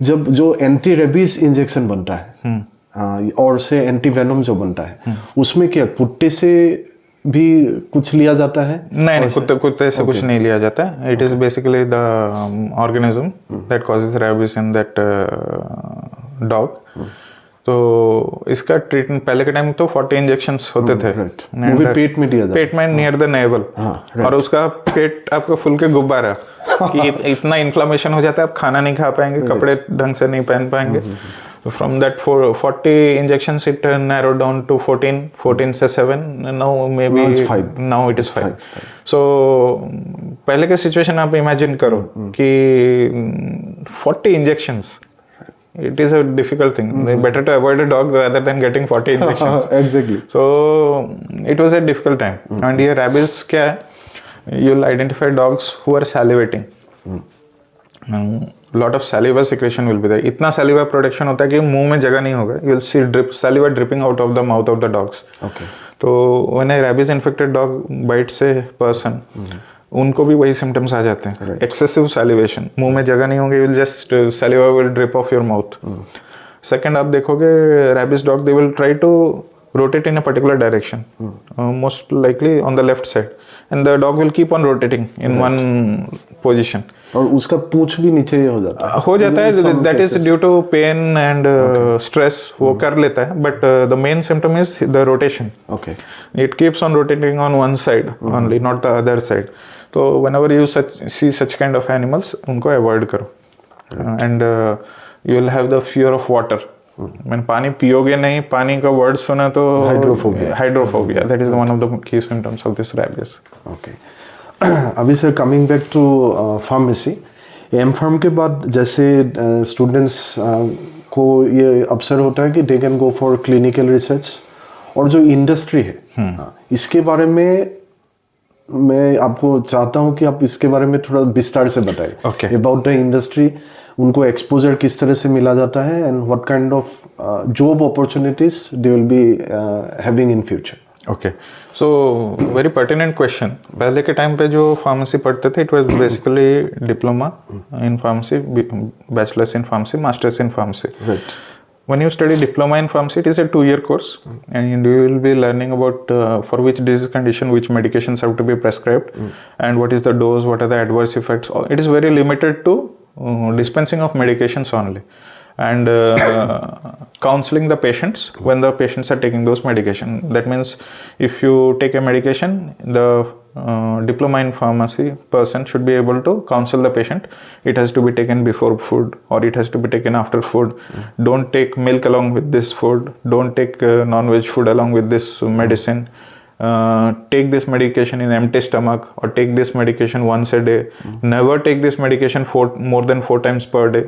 जब जो एंटी रेबीज इंजेक्शन बनता है और से एंटी वेनम जो बनता है उसमें क्या कुत्ते से भी कुछ लिया जाता है? नहीं, कुत्ते से कुछ नहीं लिया जाता है. It is basically the organism that causes rabies in that dog. तो इसका ट्रीटमेंट पहले के टाइम तो 40 इंजेक्शंस होते थे. वो भी पेट में दिया जाता है, पेट में नियर द नेवल. और उसका पेट आपका फुल के गुब्बारा कि इतना इन्फ्लामेशन हो जाता है आप खाना नहीं खा पाएंगे, कपड़े ढंग से नहीं पहन पाएंगे. From that 40 injections it narrowed down to 14 से 7. Now maybe now it is 5. So पहले के सिचुएशन आप इमेजिन करो कि 40 injections. It is a difficult thing. Better to avoid a dog rather than getting 40 injections. Exactly. So it was a difficult time. And ये rabies क्या है? You'll identify dogs who are salivating. Lot of saliva secretion will be there. इतना saliva production होता है कि मुंह में जगह नहीं होगा. You'll see saliva dripping out of the mouth of the dogs. Okay. तो when a rabies infected dog bites a person, उनको भी वही symptoms आ जाते हैं. Excessive salivation. मुंह में जगह नहीं होगी. You'll just saliva will drip off your mouth. Second आप देखोगे rabies dog they will try to rotate in a particular direction. Most likely on the left side. And the dog will keep on rotating in one position. और उसका पूंछ भी नीचे हो जाता है. That is due to pain and stress. वो कर लेता है. But the main symptom is the rotation. Okay. It keeps on rotating on one side only, not the other side. So whenever you see such kind of animals, उनको avoid करो. And you will have the fear of water. मैंने पानी पियोगे नहीं, पानी का वर्ड सुना तो hydrophobia. That is one of the key symptoms of this rabies. Okay. अभी sir coming back to pharmacy, M pharm के बाद जैसे स्टूडेंट्स को ये अवसर होता है कि they can go for clinical research, और जो इंडस्ट्री है इसके बारे में मैं आपको चाहता हूँ कि आप इसके बारे में थोड़ा विस्तार से बताइए अबाउट द इंडस्ट्री. उनको एक्सपोजर किस तरह से मिला जाता है and what kind of job opportunities they will be having in future. Okay, so very pertinent question. पहले के टाइम पे जो फार्मेसी पढ़ते थे it was basically diploma in pharmacy, bachelors in pharmacy, masters in pharmacy. Right. When you study diploma in pharmacy, it is a 2-year course, and you will be learning about for which disease condition which medications have to be prescribed, and what is the dose, what are the adverse effects. It is very limited to dispensing of medications only, and counseling the patients when the patients are taking those medication. That means if you take a medication, the diploma in pharmacy person should be able to counsel the patient. It has to be taken before food or it has to be taken after food. Don't take milk along with this food. Don't take non-veg food along with this medicine. Take this medication in empty stomach or take this medication once a day. Never take this medication more than 4 times per day.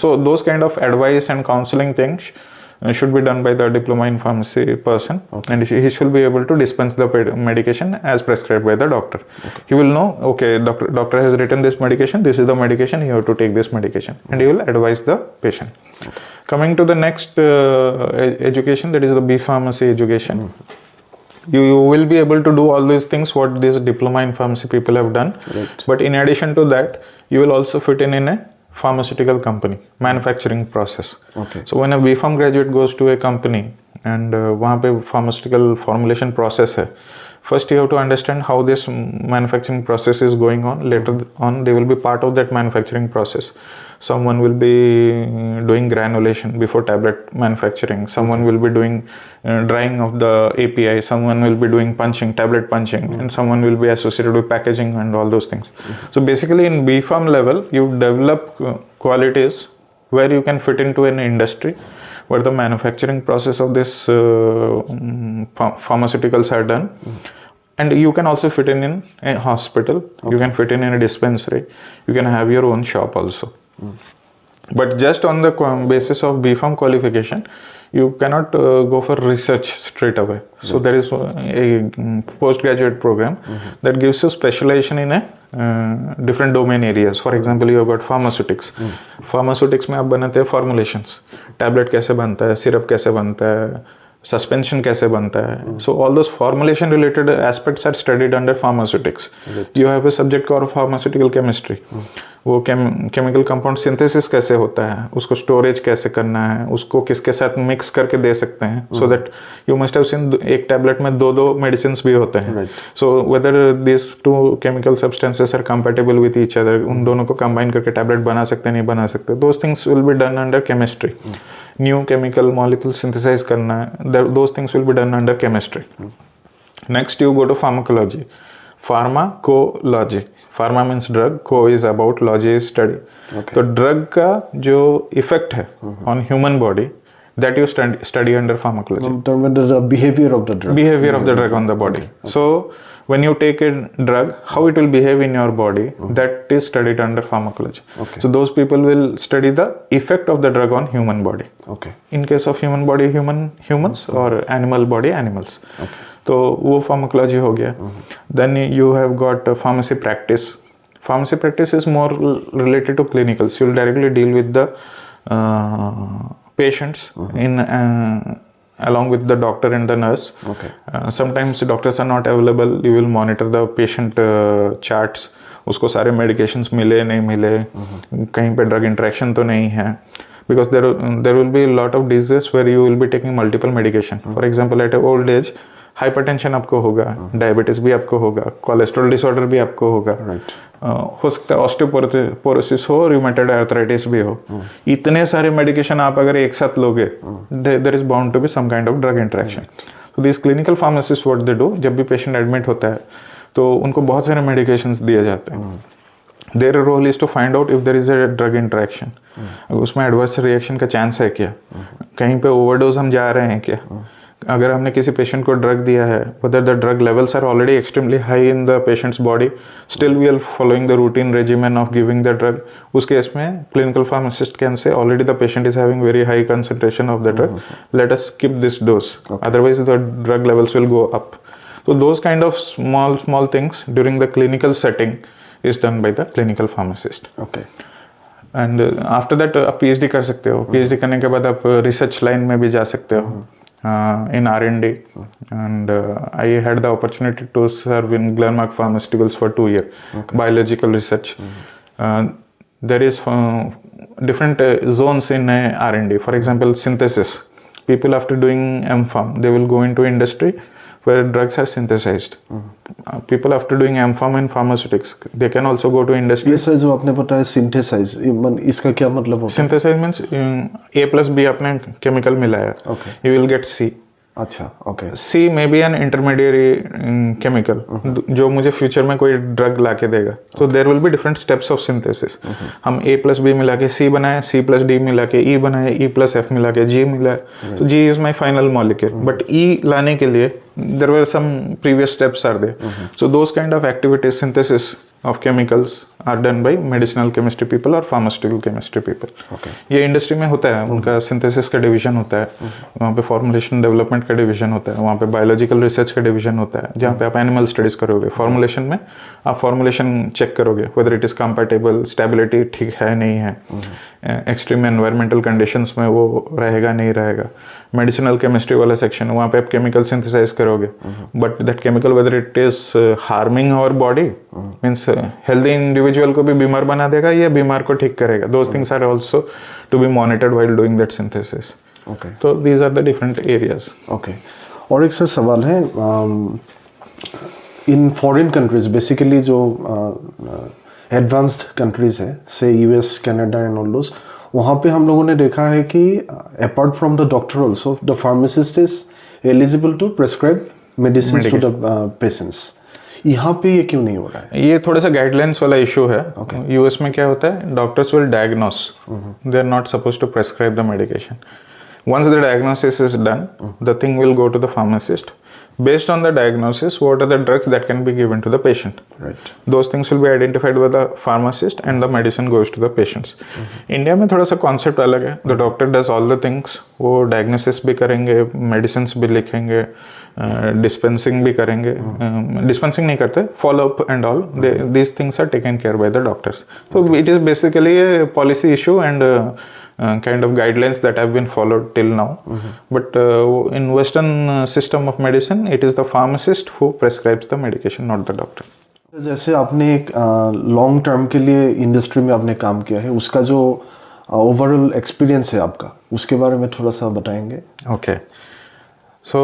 So those kind of advice and counseling things should be done by the diploma in pharmacy person, and he should be able to dispense the medication as prescribed by the doctor. He will know, okay, doctor has written this medication, this is the medication, you have to take this medication, and he will advise the patient. Coming to the next education, that is the B pharmacy education. You will be able to do all these things what this diploma in pharmacy people have done. Right. But in addition to that, you will also fit in a pharmaceutical company, manufacturing process. Okay. So when a B.Pharm graduate goes to a company and वहाँ पे pharmaceutical formulation process है, first you have to understand how this manufacturing process is going on. Later on they will be part of that manufacturing process. Someone will be doing granulation before tablet manufacturing. Someone will be doing drying of the API. Someone will be doing punching, tablet punching, and someone will be associated with packaging and all those things. So basically in B.Pharm level, you develop qualities where you can fit into an industry where the manufacturing process of this pharmaceuticals are done. And you can also fit in a hospital. You can fit in a dispensary. You can have your own shop also. But just on the basis of B.Pharm qualification, you cannot go for research straight away. So there is a postgraduate program that gives you specialization in a different domain areas. For example, you have got pharmaceutics. Pharmaceutics में आप बनाते हैं formulations. Tablet कैसे बनता है, syrup कैसे बनता है, suspension कैसे बनता है. So all those formulation related aspects are studied under pharmaceutics. You have a subject called pharmaceutical chemistry. वो केमिकल कंपाउंड सिंथेसिस कैसे होता है, उसको स्टोरेज कैसे करना है, उसको किसके साथ मिक्स करके दे सकते हैं, so that you must have seen एक टैबलेट में दो मेडिसिन भी होते हैं, so whether this two chemical substances are compatible with each other, उन दोनों को कंबाइन करके टैबलेट बना सकते हैं नहीं बना सकते, those things will be done under chemistry. New chemical molecule synthesize करना है, those things will be done under chemistry. Next you go to pharmacology. Pharmacology, pharma means drug, co is about, logy is study. तो ड्रग का जो इफेक्ट है on human body, that you study under pharmacology. The behavior of the drug. Behavior of the drug on the body. Okay. So when you take a drug, how it will behave in your body, that is studied under pharmacology. Okay. So those people will study the effect of the drug on human body. Okay. In case of human body, humans, or animal body, animals. Okay. तो वो pharmacology हो गया. Then you have got pharmacy practice. Pharmacy practice is more related to clinicals. You'll directly deal with the patients in along with the doctor and the nurse. Okay. Sometimes doctors are not available. You will monitor the patient charts. उसको सारे medications मिले नहीं मिले, कहीं पे drug interaction तो नहीं है. Because there will be a lot of diseases where you will be taking multiple medication. For example, at old age, hypertension आपको होगा, डायबिटीज भी आपको होगा, कोलेस्ट्रॉल डिसऑर्डर भी आपको होगा, हो सकता है ऑस्टियोपोरोसिस हो, रूमेटॉइड आर्थराइटिस भी हो. इतने सारे मेडिकेशन आप अगर एक साथ लोगे, there is bound to be some kind of drug interaction. So this clinical pharmacist what they do, जब भी पेशेंट एडमिट होता है तो उनको बहुत सारे मेडिकेशंस दिए जाते हैं. Their role is to find out if there is a drug interaction. उसमें एडवर्स रिएक्शन का चांस है क्या, कहीं पे ओवरडोज हम जा रहे हैं क्या, अगर हमने किसी पेशेंट को ड्रग दिया है, whether the drug levels are already extremely high in the patient's body, still we are following the routine regimen of giving the drug. उस केस में clinical pharmacist can say already the patient is having very high concentration of the drug, let us skip this dose, otherwise the drug levels will go up. So those kind of small things during the clinical setting is done by the clinical pharmacist. Okay. And after that आप PhD कर सकते हो. PhD करने के बाद आप research line में भी जा सकते हो. In R&D, and I had the opportunity to serve in Glenmark Pharmaceuticals for 2 years. Okay. Biological research. There is different zones in R&D. For example, synthesis. People after doing M.Pharm, they will go into industry where drugs are synthesized. People after doing M.Pharm in pharmaceutics, they can also go to industry. ये सर जो आपने बताया synthesize, इसका क्या मतलब होता है? Synthesize means A+B आपने chemical मिलाया. Okay. You will get C. अच्छा, okay. C may be an intermediary chemical जो मुझे फ्यूचर में कोई ड्रग ला के देगा. So there will be different steps of synthesis. हम A+B मिला के C बनाए, C+D मिला के E बनाए, E+F मिला के G मिला. So G is my final molecule. But E लाने के लिए there were some previous steps are there. So those kind of activities, synthesis of chemicals are done by medicinal chemistry people or pharmaceutical chemistry people. Okay. ये इंडस्ट्री में होता है, उनका सिंथेसिस का डिवीजन होता है, वहाँ पे फॉर्मुलेशन डेवलपमेंट का डिवीजन होता है, वहाँ पे बायोलॉजिकल रिसर्च का डिवीजन होता है, जहाँ पे आप एनिमल स्टडीज करोगे. फॉर्मुलेशन में आप फॉर्मुलेशन चेक करोगे weather it is compatible, stability ठीक है नहीं है, एक्सट्रीम एनवायरमेंटल कंडीशंस में वो रहेगा नहीं रहेगा. मेडिसिनल केमिस्ट्री वाला सेक्शन, वहाँ पे आप केमिकल सिंथेसाइज करोगे, but that chemical whether it is harming our body, means healthy individual को भी बीमार बना देगा या बीमार को ठीक करेगा. Those things are also to be monitored while doing that synthesis. Okay. तो these are the different areas. Okay. और एक सर सवाल है, इन फॉरेन कंट्रीज बेसिकली जो एडवांस्ड कंट्रीज है, say US, Canada and all those, वहाँ पे हम लोगों ने देखा है कि apart from the doctor also the pharmacist is eligible to prescribe medicine to the patients. यहाँ पे ये क्यों नहीं हो रहा है? ये थोड़ा सा गाइडलाइंस वाला इशू है. यूएस में क्या होता है, doctors will diagnose, they are not suppose to prescribe the medication. Once the diagnosis is done, the thing will go to the pharmacist. Based on the diagnosis, what are the drugs that can be given to the patient? Right. Those things will be identified by the pharmacist and the medicine goes to the patients. India में थोड़ा सा concept अलग है. The doctor does all the things. वो diagnosis भी करेंगे, medicines भी लिखेंगे, dispensing भी करेंगे. Dispensing नहीं करते, follow up and all. These things are taken care by the doctors. So it is basically a policy issue and kind of guidelines that have been followed till now. But in Western system of medicine, it is the pharmacist who prescribes the medication, not the doctor. जैसे आपने एक लॉन्ग टर्म के लिए इंडस्ट्री में आपने काम किया है, उसका जो ओवरऑल एक्सपीरियंस है आपका, उसके बारे में थोड़ा सा बताएंगे? Okay, so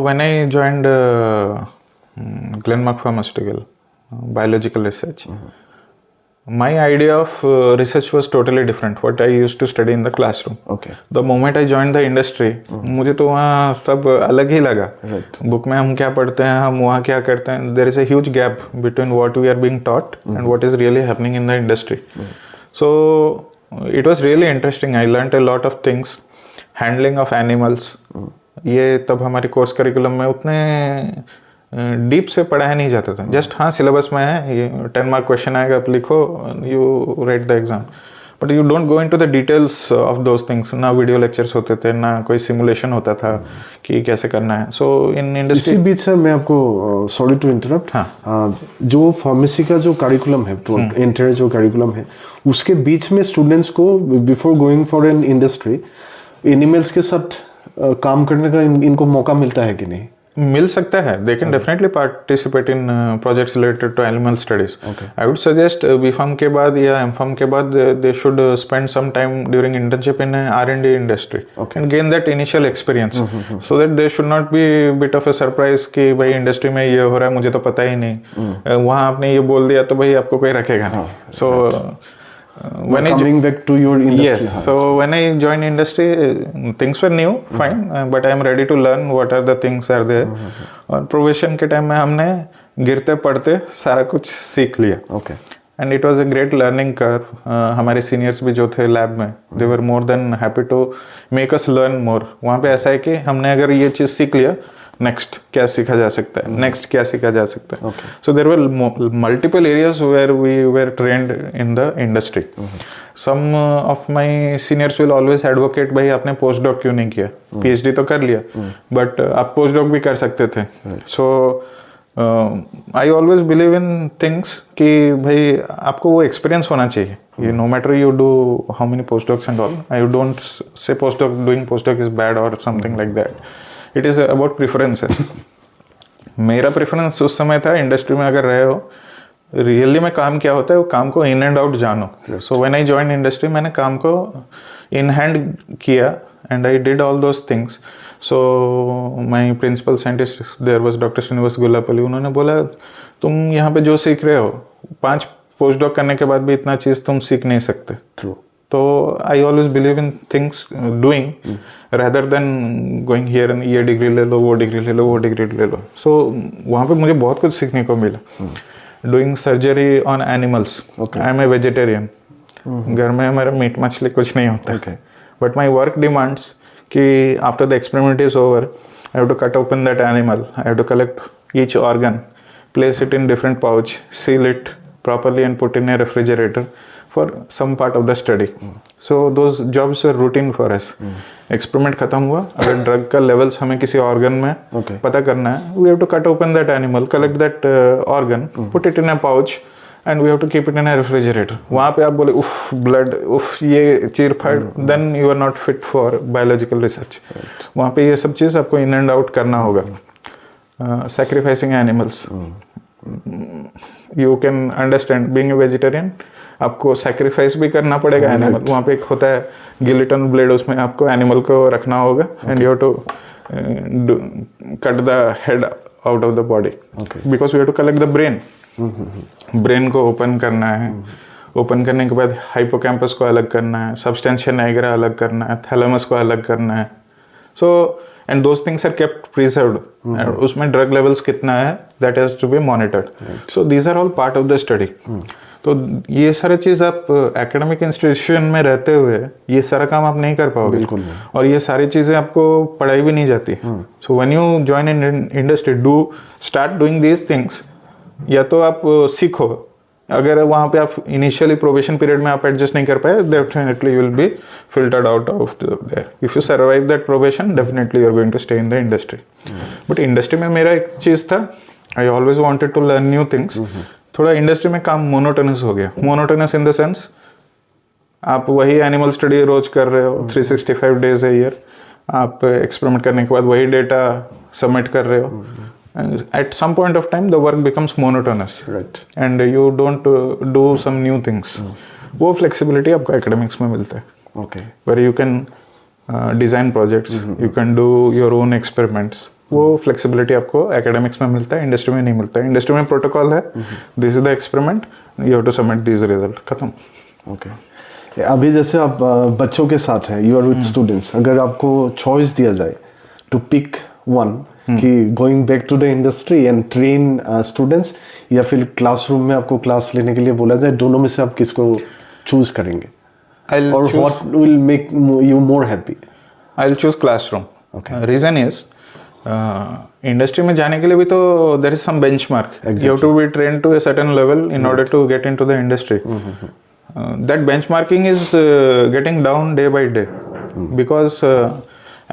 when I joined Glenmark pharmaceutical biological research, my idea of research was totally different what I used to study in the classroom. Okay. The moment I joined the industry, मुझे तो वहाँ सब अलग ही लगा. Right. बुक में हम क्या पढ़ते हैं, हम वहाँ क्या करते हैं, there is a huge gap between what we are being taught and what is really happening in the industry. So it was really interesting. I learned a lot of things. Handling of animals, ये तब हमारे कोर्स करिकुलम में उतने डीप से पढ़ाया नहीं जाता था. जस्ट हाँ सिलेबस में है, ये 10 मार्क क्वेश्चन आएगा, आप लिखो, you right the exam, but you don't go into the details of those things. ना वीडियो लेक्चर्स होते थे, ना कोई सिमुलेशन होता था कि कैसे करना है. सो इन इंडस्ट्री, इसी बीच से मैं आपको सॉरी टू इंटरप्ट, जो फार्मेसी का जो करिकुलम है, तो इंटर जो करिकुलम है, उसके बीच में स्टूडेंट्स को before going for an industry animals के साथ काम करने का इनको मौका मिलता है कि नहीं? मिल सकता है. They can definitely participate in projects related to animal studies. I would suggest B pharm के बाद या एमफार्म के बाद they should spend some time during internship in R&D industry and gain that initial experience, so that they should not be bit of a surprise कि भाई इंडस्ट्री में ये हो रहा है, मुझे तो पता ही नहीं. वहाँ आपने ये बोल दिया तो भाई आपको कोई रखेगा नहीं. सो when coming back to your industry, yes, so when I joined industry, things were new, fine, but I am ready to learn what are the things are there. और प्रोबेशन के टाइम में हमने गिरते पड़ते सारा कुछ सीख लिया. okay. And it was a great learning curve. हमारे सीनियर्स भी जो थे लैब में, they were more than happy to make us learn more. वहाँ पे ऐसा है कि हमने अगर ये चीज़ सीख लिया, नेक्स्ट क्या सीखा जा सकता है, नेक्स्ट क्या सीखा जा सकता है. So there were multiple areas where we were trained in the industry. Some of my seniors will always advocate, भाई आपने पोस्ट डॉक क्यों नहीं किया, PhD तो कर लिया, बट आप पोस्ट डॉक भी कर सकते थे. So I always believe in things कि भाई आपको वो एक्सपीरियंस होना चाहिए. You, no matter you do how many postdocs and all, I don't say doing postdoc is bad or something like that. It is about preferences. मेरा प्रेफरेंस उस समय था, इंडस्ट्री में अगर रहे हो, रियली में काम क्या होता है वो काम को इन एंड आउट जानो. So when I join industry, मैंने काम को इन हैंड किया and I did all those things. So my principal scientist there was doctor Srinivas Gullapalli. उन्होंने बोला तुम यहाँ पे जो सीख रहे हो, 5 पोस्ट डॉक करने के बाद भी इतना चीज़ तुम सीख नहीं सकते. True. तो आई always believe in things doing rather than going here and ये डिग्री ले लो, वो डिग्री ले लो, वो डिग्री ले लो. सो वहाँ पे मुझे बहुत कुछ सीखने को मिला. Doing surgery on animals. I am a vegetarian. घर में हमारा मीट मछली कुछ नहीं होता. बट माई वर्क डिमांड्स कि after the experiment is over, I have to cut open that animal, I have to collect each organ, place it in different pouch, seal it properly and put in a refrigerator for some part of the study. So those jobs were routine for us. Experiment खत्म हुआ, अगर ड्रग का लेवल्स हमें किसी ऑर्गन में पता करना है, we have to cut open that animal, collect that organ, put it in a pouch and we have to keep it in a refrigerator. वहाँ पे आप बोले उफ ब्लड, उफ ये चीर फाड़, then you are not fit for biological research. वहाँ पे ये सब चीज़ आपको इन एंड आउट करना होगा. Sacrificing animals. You can understand being a vegetarian, आपको सेक्रीफाइस भी करना पड़ेगा एनिमल. वहाँ पे एक होता है गिलिटन ब्लेड, उसमें आपको एनिमल को रखना होगा and you have to cut the head out of the body because we have to collect the brain. Brain को ओपन करना है. ओपन करने के बाद हाइपोकैम्पस को अलग करना है, सबस्टेंशिया नाइग्रा अलग करना है, थैलेमस को अलग करना है. So and those things are kept preserved. उसमें ड्रग लेवल्स कितना है that has to be monitored. So these are all part of the study. तो ये सारा चीज़ आप एकेडमिक इंस्टीट्यूशन में रहते हुए ये सारा काम आप नहीं कर पाओगे. बिल्कुल नहीं. और ये सारी चीज़ें आपको पढ़ाई भी नहीं जाती. So when you join in industry, do start doing these things. या तो आप सीखो, अगर वहाँ पे आप इनिशियली प्रोबेशन पीरियड में आप एडजस्ट नहीं कर पाए, definitely you will be filtered out of there. If you survive that probation, definitely you are going to stay in the industry. But industry में मेरा एक चीज़ था, I always wanted to learn new things. थोड़ा इंडस्ट्री में काम मोनोटोनस हो गया. मोनोटोनस इन द सेंस, आप वही एनिमल स्टडी रोज कर रहे हो, 365 डेज ए ईयर. आप एक्सपेरिमेंट करने के बाद वही डेटा सबमिट कर रहे हो. And at some point of time, the work becomes monotonous. Right. And you don't do some new things. वो flexibility आपको academics में मिलता है. Okay. Where you can design projects, you can do your own experiments. वो flexibility आपको academics में मिलता है, industry में नहीं मिलता है. Industry में protocol है, this is the experiment, you have to submit these results. खत्म. Okay. अभी जैसे आप बच्चों के साथ हैं, you are with students. अगर आपको choice दिया जाए to pick one कि going back to the industry and train students, या फिर क्लासरूम में आपको क्लास लेने के लिए बोला जाए, दोनों में से आप किसको चूज करेंगे? और what will make you more happy? I will choose classroom. Reason is industry में जाने के लिए भी तो there is some benchmark. You have to be trained to a certain level in order to get into the industry. That benchmarking is getting down day by day because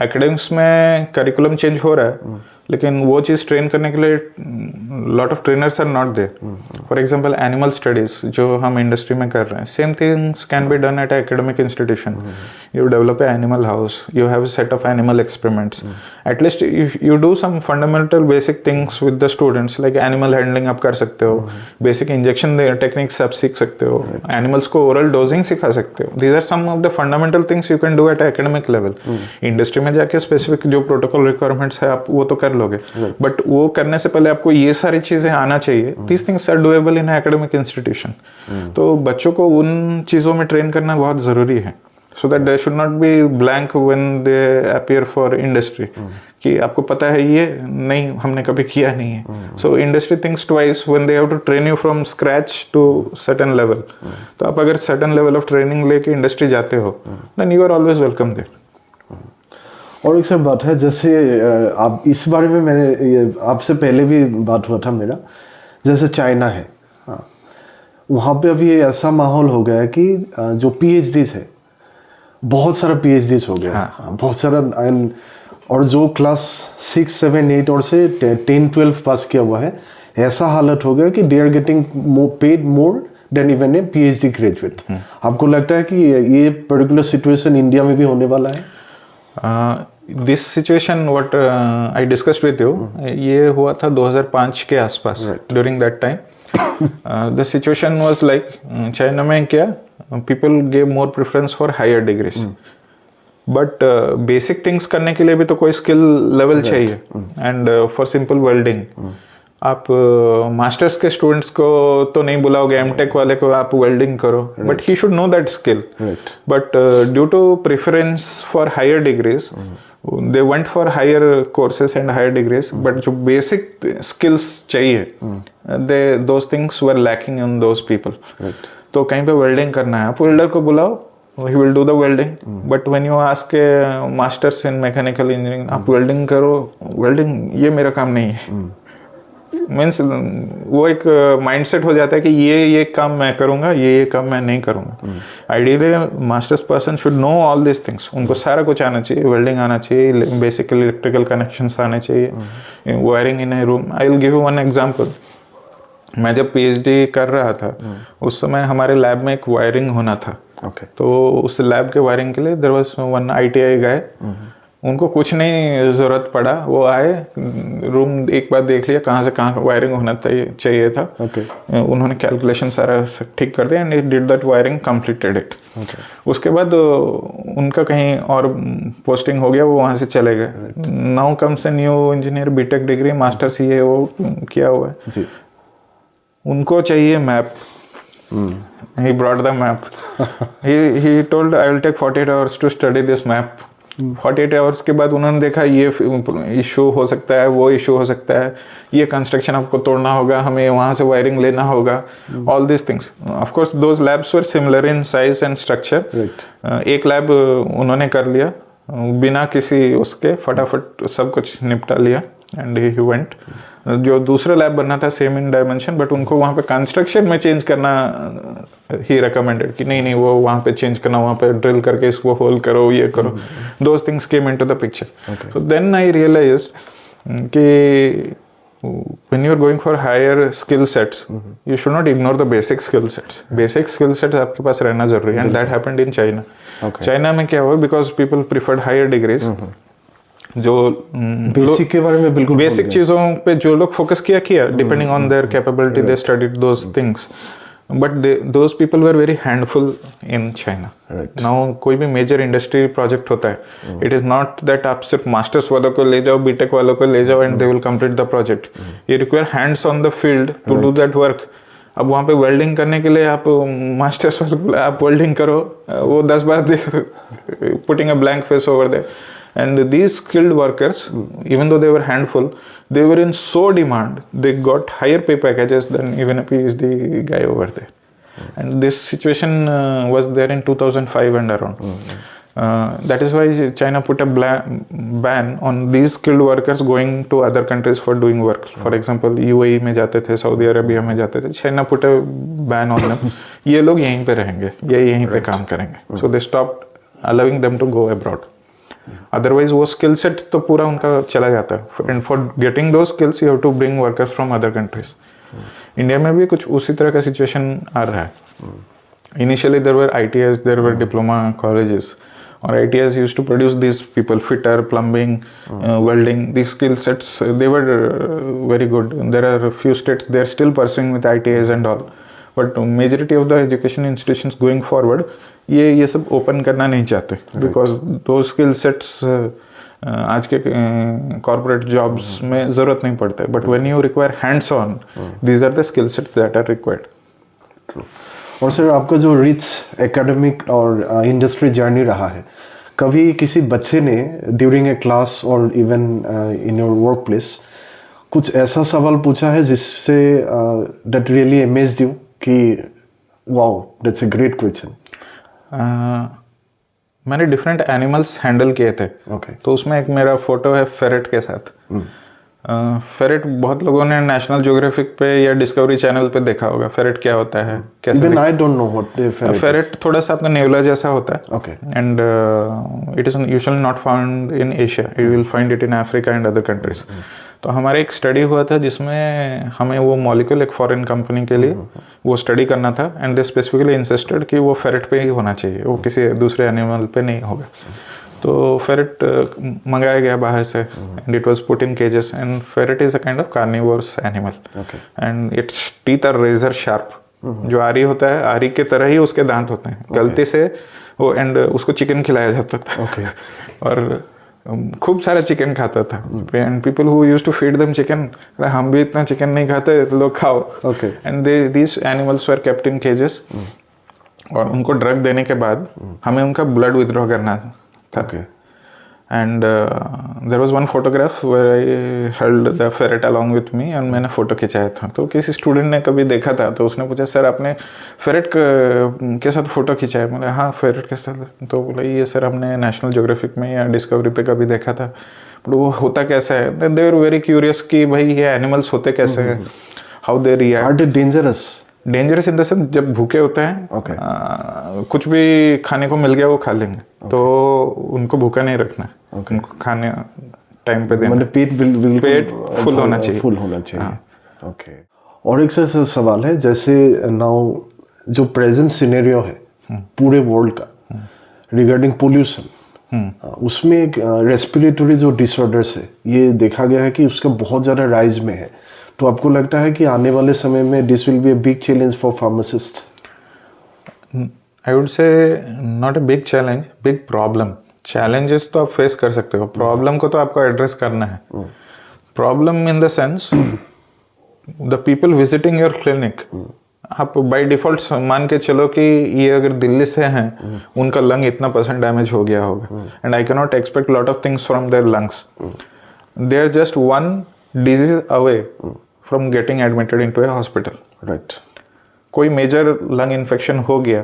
academics में करिकुलम चेंज हो रहा है, लेकिन वो चीज़ ट्रेन करने के लिए lot of trainers are not there. For example animal studies जो हम इंडस्ट्री में कर रहे हैं, same things can be done at academic institution. You develop a animal house, you have a set of animal experiments. At least if you do some fundamental basic things with the students, like animal handling आप कर सकते हो, बेसिक इंजेक्शन टेक्निक्स आप सीख सकते हो, एनिमल्स को ओरल डोजिंग सिखा सकते हो. These are some of the fundamental things you can do at academic level. Industry में जाके स्पेसिफिक जो प्रोटोकॉल रिक्वायरमेंट्स है आप वो तो कर लोगे, बट वो करने से पहले आपको ये सारी चीजें आना चाहिए. These things are doable in academic institution. तो बच्चों को उन चीजों में ट्रेन करना बहुत जरूरी है, सो that they should not B blank when they appear for industry. कि आपको पता है ये नहीं, हमने कभी किया नहीं है. So industry thinks twice when they have to train you from scratch to certain level. तो आप अगर सर्टेन लेवल ऑफ ट्रेनिंग लेके इंडस्ट्री जाते हो, then you are always welcome there. और एक सर बात है, जैसे आप इस बारे में मैंने आपसे पहले भी बात हुआ था मेरा, जैसे चाइना है, हाँ, वहाँ पे अभी ऐसा माहौल हो गया है कि जो पीएचडीज है, बहुत सारा पीएचडीज हो गया. हाँ, बहुत सारा. और जो क्लास 6, 7, 8 और से 10, 12 पास किया हुआ है, ऐसा हालत हो गया कि they are getting paid more than even a PhD graduate. आपको लगता है कि ये पर्टिकुलर सिचुएशन इंडिया में भी होने वाला है? This situation what I discussed with you, ये हुआ था 2005 के आसपास. During that time the situation was like, China में क्या, people gave more preference for higher degrees, but basic things करने के लिए भी तो कोई स्किल लेवल चाहिए. एंड फॉर सिंपल वेल्डिंग, आप मास्टर्स के स्टूडेंट्स को तो नहीं बुलाओगे, एमटेक वाले को आप वेल्डिंग करो, but he should know that skill. But due to preference for higher degrees, they went for higher courses and higher degrees, but जो basic skills चाहिए, those things were lacking in those people. तो कहीं पे welding करना है, आप welder को बुलाओ, he will do the welding. But when you ask masters in mechanical engineering, आप welding करो, welding ये मेरा काम नहीं है. मीन्स वो एक माइंडसेट हो जाता है कि ये काम मैं करूँगा, ये काम मैं नहीं करूँगा. Ideally masters person should know all this things. उनको सारा कुछ आना चाहिए, वेल्डिंग आना चाहिए, बेसिक इलेक्ट्रिकल कनेक्शंस आने चाहिए, wiring in A room. I will give you one example. मैं जब पीएचडी कर रहा था, उस समय हमारे लैब में एक वायरिंग होना था. तो उस लैब के वायरिंग के लिए देयर वाज वन आईटीआई गाय. उनको कुछ नहीं ज़रूरत पड़ा, वो आए, रूम एक बार देख लिया कहाँ से कहाँ वायरिंग होना चाहिए था. उन्होंने कैलकुलेशन सारा ठीक कर दिया and did that wiring, completed it. उसके बाद उनका कहीं और पोस्टिंग हो गया, वो वहाँ से चले गए. Now comes a new engineer, BTech degree, masters ये वो किया हुआ है. उनको चाहिए map. He brought the map. He told I will take 48 hours to study this map. 48 hours के बाद उन्होंने देखा ये इशू हो सकता है, वो इशू हो सकता है, ये कंस्ट्रक्शन आपको तोड़ना होगा, हमें वहाँ से वायरिंग लेना होगा, all this things. Of course those labs were similar in size and structure. एक लैब उन्होंने कर लिया बिना किसी उसके, फटाफट सब कुछ निपटा लिया एंड ही वेंट. जो दूसरा लैब बनना था सेम इन डायमेंशन, बट उनको वहाँ पे कंस्ट्रक्शन में चेंज करना ही रिकमेंडेड कि नहीं वो वहाँ पे चेंज करना, वहाँ पे ड्रिल करके इसको होल करो, ये करो. Those things came into the picture. So then I realised कि when you are going for higher skill sets, you should not ignore the basic skill sets. Basic skill sets आपके पास रहना जरूरी है, and that happened in China. China में क्या हुआ, because people preferred higher degrees, जो बेसिक के बारे में बिल्कुल बेसिक चीज़ों पे जो लोग फोकस किया depending on their capability they studied those things, but those people were very handful in China. Now कोई भी मेजर इंडस्ट्री प्रोजेक्ट होता है, इट इज़ नॉट दैट आप सिर्फ मास्टर्स वालों को ले जाओ, बीटेक वालों को ले जाओ and they will complete the project. ये require hands on the field to do that work. अब वहाँ पे वेल्डिंग करने के लिए आप मास्टर्स वाले को आप वेल्डिंग करो, वो 10 बार putting a blank face over there. And these skilled workers, even though they were handful, they were in so demand, they got higher pay packages than even a PhD guy over there. And this situation was there in 2005 and around. That is why China put a ban on these skilled workers going to other countries for doing work. For example, UAE में जाते थे, Saudi Arabia में जाते थे, China put a ban on them. ये लोग यहीं पे रहेंगे, ये यहीं पे काम करेंगे. So they stopped allowing them to go abroad. Otherwise वो स्किल सेट तो पूरा उनका चला जाता है, and for getting those skills you have to bring workers from other countries. India में भी कुछ उसी तरह का सिचुएशन आ रहा है। Initially there were ITIs, there were diploma colleges, और ITIs used to produce this people, fitter, plumbing, welding, this skill sets they were very good. There are few states they are still pursuing with ITIs and all, but majority of the education institutions going forward ये सब ओपन करना नहीं चाहते, बिकॉज दो स्किल सेट्स आज के कॉर्पोरेट जॉब्स में ज़रूरत नहीं पड़ता है, but when you require hands on, these are the skill sets that are required. और सर आपका जो रिच एकेडमिक और इंडस्ट्री जर्नी रहा है, कभी किसी बच्चे ने ड्यूरिंग ए क्लास और even in your work place कुछ ऐसा सवाल पूछा है जिससे दैट रियली अमेज्ड यू कि wow that's a great question? मैंने डिफरेंट एनिमल्स हैंडल किए थे। तो उसमें एक मेरा फोटो है फेरेट के साथ। फेरेट बहुत लोगों ने नेशनल ज्योग्राफिक पे या डिस्कवरी चैनल पे देखा होगा। फेरेट क्या होता है, कैसे? Even I don't know what the ferret is. Ferret थोड़ा सा आपका नेवला जैसा होता है, and it is usually not found in Asia, you will find it in Africa and other countries. तो हमारे एक स्टडी हुआ था जिसमें हमें वो मॉलिक्यूल एक फॉरेन कंपनी के लिए वो स्टडी करना था, एंड दे स्पेसिफिकली इंसिस्टेड कि वो फेरेट पे ही होना चाहिए, वो किसी दूसरे एनिमल पे नहीं होगा। तो फेरेट मंगाया गया बाहर से, and it was put in cages, and ferret is a kind of carnivorous animal, and its teeth are razor sharp. जो आरी होता है, आरी के तरह ही उसके दांत होते हैं। गलती से वो, एंड उसको चिकन खिलाया जाता था, और खूब सारा चिकन खाता था, and people who used to feed them chicken, हम भी इतना चिकन नहीं खाते, तो लोग खाओ। And these animals were kept in cages, और उनको ड्रग देने के बाद हमें उनका ब्लड विथड्रॉ करना था। And there was one photograph where I held the ferret along with me, and मैंने फोटो खिंचाया था। तो किसी स्टूडेंट ने कभी देखा था, तो उसने पूछा, सर आपने फेरेट के साथ फोटो खिंचाया? बोले हाँ, फेरेट के साथ। तो बोला ये सर हमने नेशनल ज्योग्राफिक में या डिस्कवरी पे कभी देखा था, बट वो होता कैसा है? दे वर वेरी क्यूरियस कि भाई ये एनिमल्स होते कैसे हैं, how they react. Are they dangerous? Dangerous in the sense, जब भूखे होते हैं, कुछ भी खाने को मिल गया वो खा लेंगे, तो उनको भूखा नहीं रखना, उनको खाने टाइम पे देना, पेट फुल होना चाहिए। ओके। और एक ऐसा सवाल है, जैसे नाउ जो प्रेजेंट सिनेरियो है पूरे वर्ल्ड का रिगार्डिंग पोल्यूशन, उसमें एक रेस्पिरेटरी जो डिसऑर्डर्स है, ये देखा गया है कि उसका बहुत ज़्यादा राइज में है। तो आपको लगता है कि आने वाले समय में this will be a big challenge for pharmacist? I would say not a big challenge, big problem. Challenges तो आप फेस कर सकते हो, प्रॉब्लम को तो आपको एड्रेस करना है। Problem in the sense, the people visiting your clinic, आप बाय डिफॉल्ट मान के चलो कि ये अगर दिल्ली से हैं, उनका लंग इतना % डैमेज हो गया होगा, and I can not expect lot of things from their lungs. They are just one disease away from getting admitted into a hospital. Right. कोई मेजर लंग इन्फेक्शन हो गया,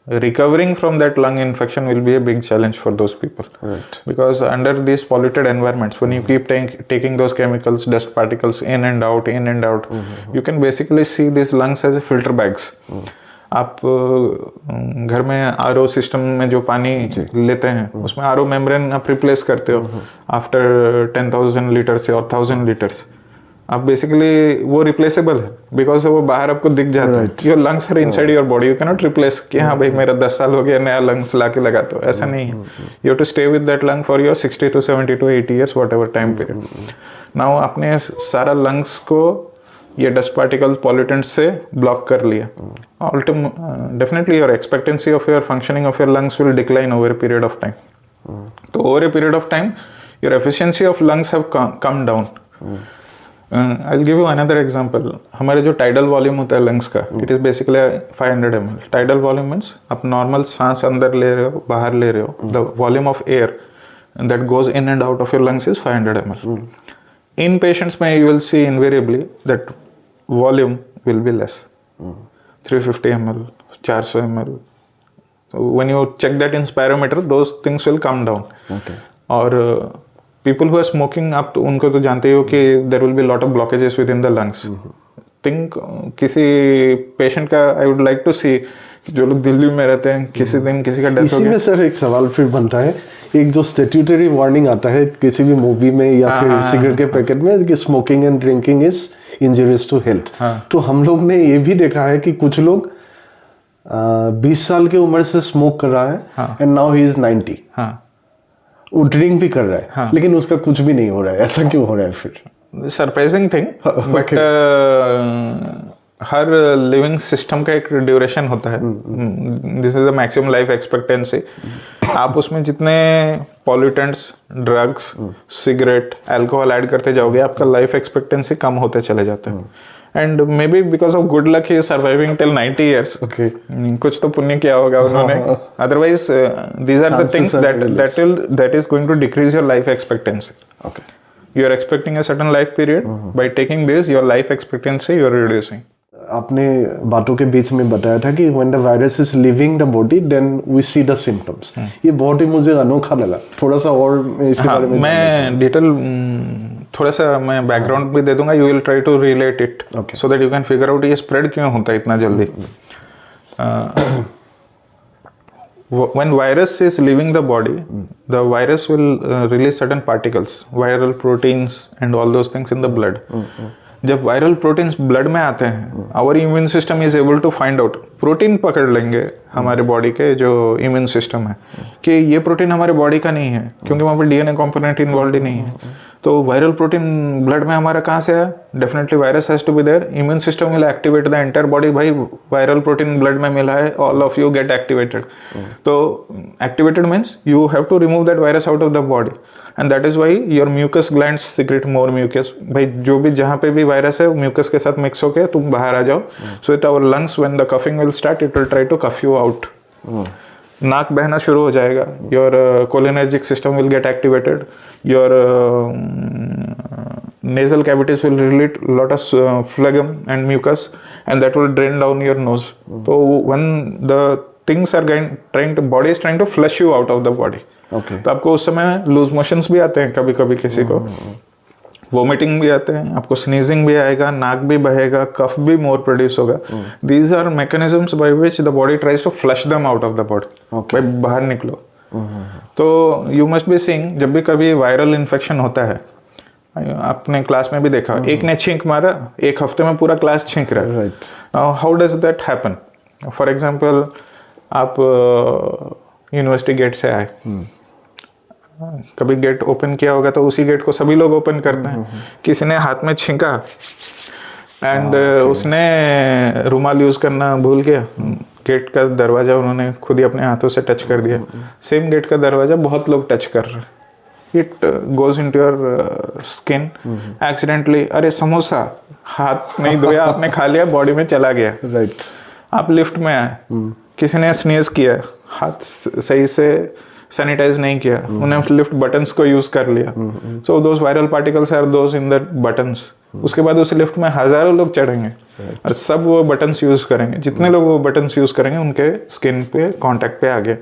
recovering from that lung infection will be a big challenge for those people. Right. Because under these polluted environments, when you keep taking those chemicals, dust particles in and out, you can basically see these lungs as filter bags. आप घर में RO सिस्टम में जो पानी लेते हैं, उसमें RO मेम्ब्रेन आप रिप्लेस करते हो आफ्टर 10,000 लीटर्स और 1,000 लीटर्स। आप बेसिकली वो रिप्लेसेबल है बिकॉज वो बाहर आपको दिख जाता है. Your lungs are inside your body, you can not replace कि हाँ भाई मेरा 10 साल हो गया नया लंग्स ला के लगा, तो ऐसा नहीं है. You have to stay with that lung for your 60 to 70 to 80 years whatever time period. Now आपने सारा लंग्स को ये डस्ट पार्टिकल पॉल्यूटेंट से ब्लॉक कर लिया. Definitely your expectancy of your functioning of your lungs will decline over a period of time. तो over a period of time your efficiency of lungs have come down. I will give you another example. हमारे जो टाइडल वॉल्यूम होता है लंग्स का, it is basically 500 ml. Tidal volume means आप नॉर्मल सांस अंदर ले रहे हो बाहर ले रहे हो, the volume of air that goes in and out of your lungs is 500 ml. In patients में you will see invariably that volume will be less, 350 ml, 400 ml. So when you check that in spirometer, those things will come down. Okay. और people who are smoking, आप तो उनको तो जानते ही हो कि there will be lot of blockages within the lungs. Think किसी patient का I would like to see कि जो लोग दिल्ली में रहते हैं, किसी दिन किसी का डेथ हो इसी गया. में सर एक सवाल फिर बनता है, एक जो स्टैट्यूटरी वार्निंग आता है किसी भी मूवी में या फिर सिगरेट के पैकेट में कि smoking and drinking is injurious to health. तो हम लोग ने ये भी देखा है कि कुछ लोग 20 साल की उम्र से स्मोक कर रहा है एंड नाउ ही इज 90. वो ड्रिंक भी कर रहा है लेकिन उसका कुछ भी नहीं हो रहा है. ऐसा क्यों हो रहा है फिर? Surprising thing, but her living system का एक ड्यूरेशन होता है. This is the maximum life expectancy. आप उसमें जितने pollutants, drugs, cigarette, alcohol add करते जाओगे, आपका लाइफ एक्सपेक्टेंसी कम होते चले जाते हैं. And maybe because of good luck he is surviving till 90 years. कुछ तो पुण्य किया होगा उन्होंने. Otherwise these are the things that is going to decrease your life expectancy. You are expecting a certain life period. By taking this, your life expectancy you are reducing. आपने बातों के बीच में बताया था कि when the virus is leaving the body, then we see the symptoms. ये बहुत ही मुझे अनोखा लगा. थोड़ा सा और इसके बारे में मैं डिटेल थोड़ा सा मैं बैकग्राउंड भी दे दूंगा. You will try to relate it so that you can figure out ये spread क्यों होता है इतना जल्दी. When virus is leaving the body, the virus will release certain particles, viral proteins and all those things in the blood. जब वायरल प्रोटीन्स ब्लड में आते हैं, our immune system is able to find out. Protein पकड़ लेंगे हमारे बॉडी के जो इम्यून सिस्टम है कि ये प्रोटीन हमारे बॉडी का नहीं है, क्योंकि वहाँ पर डीएनए कंपोनेंट इन्वॉल्व ही नहीं है. तो वायरल प्रोटीन ब्लड में हमारा कहाँ से है? Definitely virus has to be there. Immune system will activate the entire body. भाई वायरल प्रोटीन ब्लड में मिला है, all of you get activated. तो activated means you have to remove that virus out of the body, and that is why your mucus glands secrete more mucus. भाई जो भी जहाँ पे भी वायरस है म्यूकस के साथ मिक्स होके तुम बाहर आ जाओ. So it our lungs when the coughing will start, it will try to cough you out. नाक बहना शुरू हो जाएगा. Your cholinergic system will get activated. Your nasal cavities will release lot of phlegm and mucus, and that will drain down your nose. So when the things are trying to body is trying to flush you out of the body. तो आपको उस समय लूज मोशंस भी आते हैं कभी कभी किसी को, वोमिटिंग भी आते हैं, आपको स्नीजिंग भी आएगा, नाक भी बहेगा, कफ भी मोर प्रोड्यूस होगा. These are mechanisms by which the body tries to flush them out of the body. भाई बाहर निकलो. तो यू मस्ट बी सीइंग जब भी कभी वायरल इन्फेक्शन होता है, आपने क्लास में भी देखा, एक ने छींक मारा, एक हफ्ते में पूरा क्लास छींक रहा है. Now how does that happen? For example आप यूनिवर्सिटी गेट से आए, कभी गेट ओपन किया होगा तो उसी गेट को सभी लोग ओपन करते हैं. किसी ने हाथ में छींका एंड उसने रुमाल यूज करना भूल गया, गेट का दरवाजा उन्होंने खुद ही अपने हाथों से टच कर दिया. सेम गेट का दरवाजा बहुत लोग टच कर रहे हैं. It goes into your skin accidentally. अरे समोसा हाथ नहीं धोया, आपने खा लिया, बॉडी में चला गया. राइट. आप लिफ्ट में आए, किसी ने स्नीज किया, हाथ सही से सैनिटाइज नहीं किया, उन्हें लिफ्ट बटन्स को यूज कर लिया. So those viral particles are those in the buttons. उसके बाद उस लिफ्ट में हजारों लोग चढ़ेंगे और सब वो बटन्स यूज करेंगे. जितने लोग वो बटन्स यूज करेंगे उनके स्किन पे कांटेक्ट पे आ गए.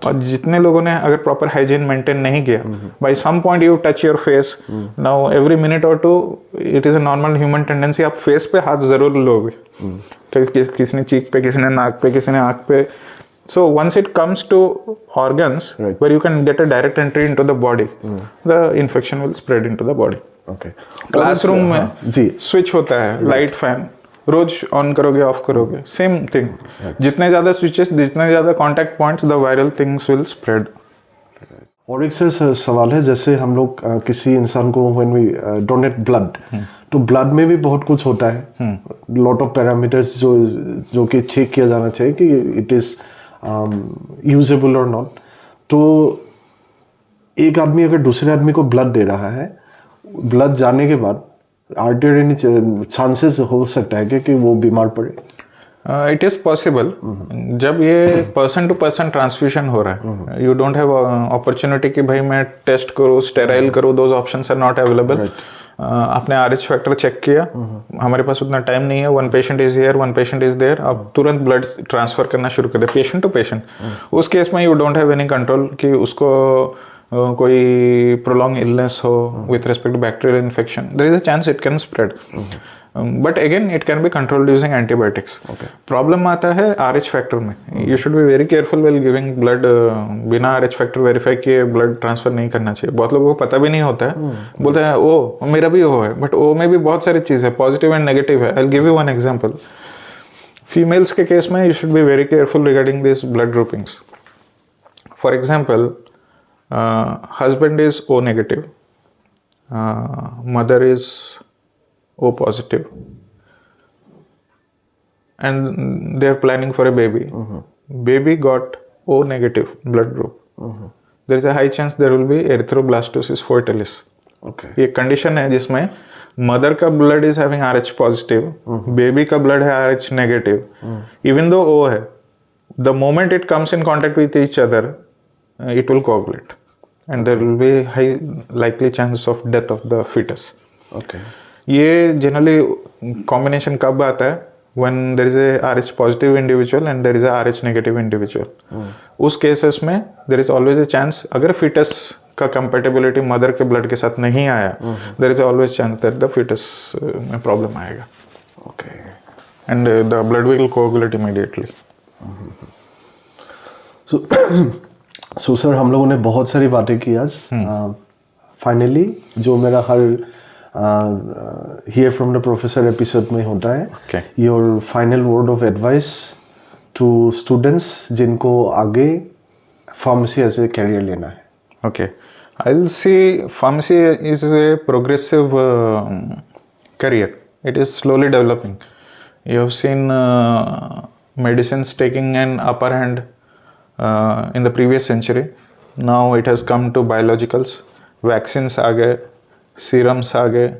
और जितने लोगों ने अगर प्रॉपर हाइजीन मेंटेन नहीं किया, by some point you touch your face. Now every minute और two it is a normal human tendency, आप फेस पे हाथ जरूर लोगे. किसी ने चीक पे, किसी ने नाक पे, किसी ने आंख पे. So once it comes to organs where you can get a direct entry into the body, the infection will spread into the body. Okay classroom में जी स्विच होता है लाइट फैन रोज ऑन करोगे ऑफ करोगे सेम थिंग जितने ज़्यादा स्विचेस जितने ज़्यादा contact points the viral things will spread और एक सर सवाल है जैसे हम लोग किसी इंसान को व्हेन वी डोनेट ब्लड तो ब्लड में भी बहुत कुछ होता है लॉट ऑफ पैरामीटर्स जो कि चेक किया जाना चाहिए कि इट इज़ यूजेबल और नॉट तो एक आदमी अगर दूसरे आदमी को ब्लड दे रहा है ब्लड जाने के बाद आर देयर एनी चांसेस हो सकता है कि वो बीमार पड़े इट इज़ पॉसिबल जब ये पर्सन टू पर्सन ट्रांसफ्यूजन हो रहा है यू डोंट हैव अपॉर्चुनिटी कि भाई मैं टेस्ट करूँ स्टेराइल करूँ those options are not available आपने RH फैक्टर चेक किया हमारे पास उतना टाइम नहीं है one patient is here one patient is there आप तुरंत ब्लड ट्रांसफर करना शुरू कर दे पेशेंट टू पेशेंट उस केस में you don't have any control कि उसको कोई प्रोलॉन्ग इलनेस हो with respect to bacterial infection there is a chance it can spread but again it can be controlled using antibiotics problem आता है RH फैक्टर में you should be very careful well giving blood बिना RH फैक्टर वेरीफाई किए ब्लड ट्रांसफर नहीं करना चाहिए बहुत लोगों को पता भी नहीं होता है बोलते हैं ओ मेरा भी ओ है बट ओ में भी बहुत सारी चीज़ है पॉजिटिव एंड नेगेटिव है आई will give you one example females के केस में you should be very careful regarding this blood groupings for example husband is O negative, mother is O positive, and they are planning for a baby. Baby got O negative blood group. There is a high chance there will be erythroblastosis fortalis. Okay. ये कंडीशन है जिसमें मदर का blood is having RH positive baby का ब्लड है RH negative even though O है the moment it comes in contact with each other it will coagulate and there will be high likely chance of death of the fetus. Okay. ये generally combination कब आता है when there is a RH positive individual and there is a RH negative individual. उस cases में there is always a chance अगर fetus का compatibility mother के blood के साथ नहीं आया there is always chance that the fetus में problem आएगा. Okay. And the blood will coagulate immediately. So sir हम लोगों ने बहुत सारी बातें की आज फाइनली जो मेरा hear here from the professor episode में होता है your final word of advice to students जिनको आगे फार्मेसी एज ए कैरियर लेना है okay I will see pharmacy is a progressive career. It is slowly developing. You have seen medicines taking an upper hand in the previous century. Now it has come to biologicals. Vaccines aa gaye, serums aa gaye,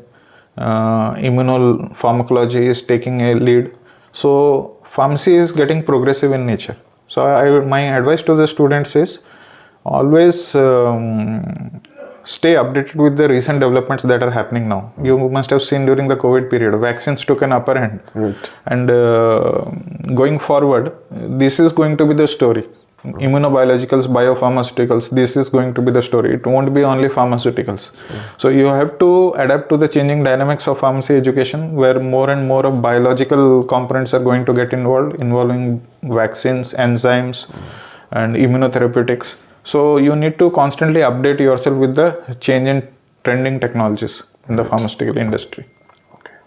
immunopharmacology is taking a lead. So pharmacy is getting progressive in nature. So my advice to the students is always stay updated with the recent developments that are happening now. You must have seen during the COVID period, vaccines took an upper hand. Right. And going forward, this is going to be the story. Immunobiologicals, biopharmaceuticals, this is going to be the story. It won't be only pharmaceuticals. So you have to adapt to the changing dynamics of pharmacy education, where more and more of biological components are going to get involved, involving vaccines, enzymes, and immunotherapeutics. So you need to constantly update yourself with the change in trending technologies in the pharmaceutical industry. Okay.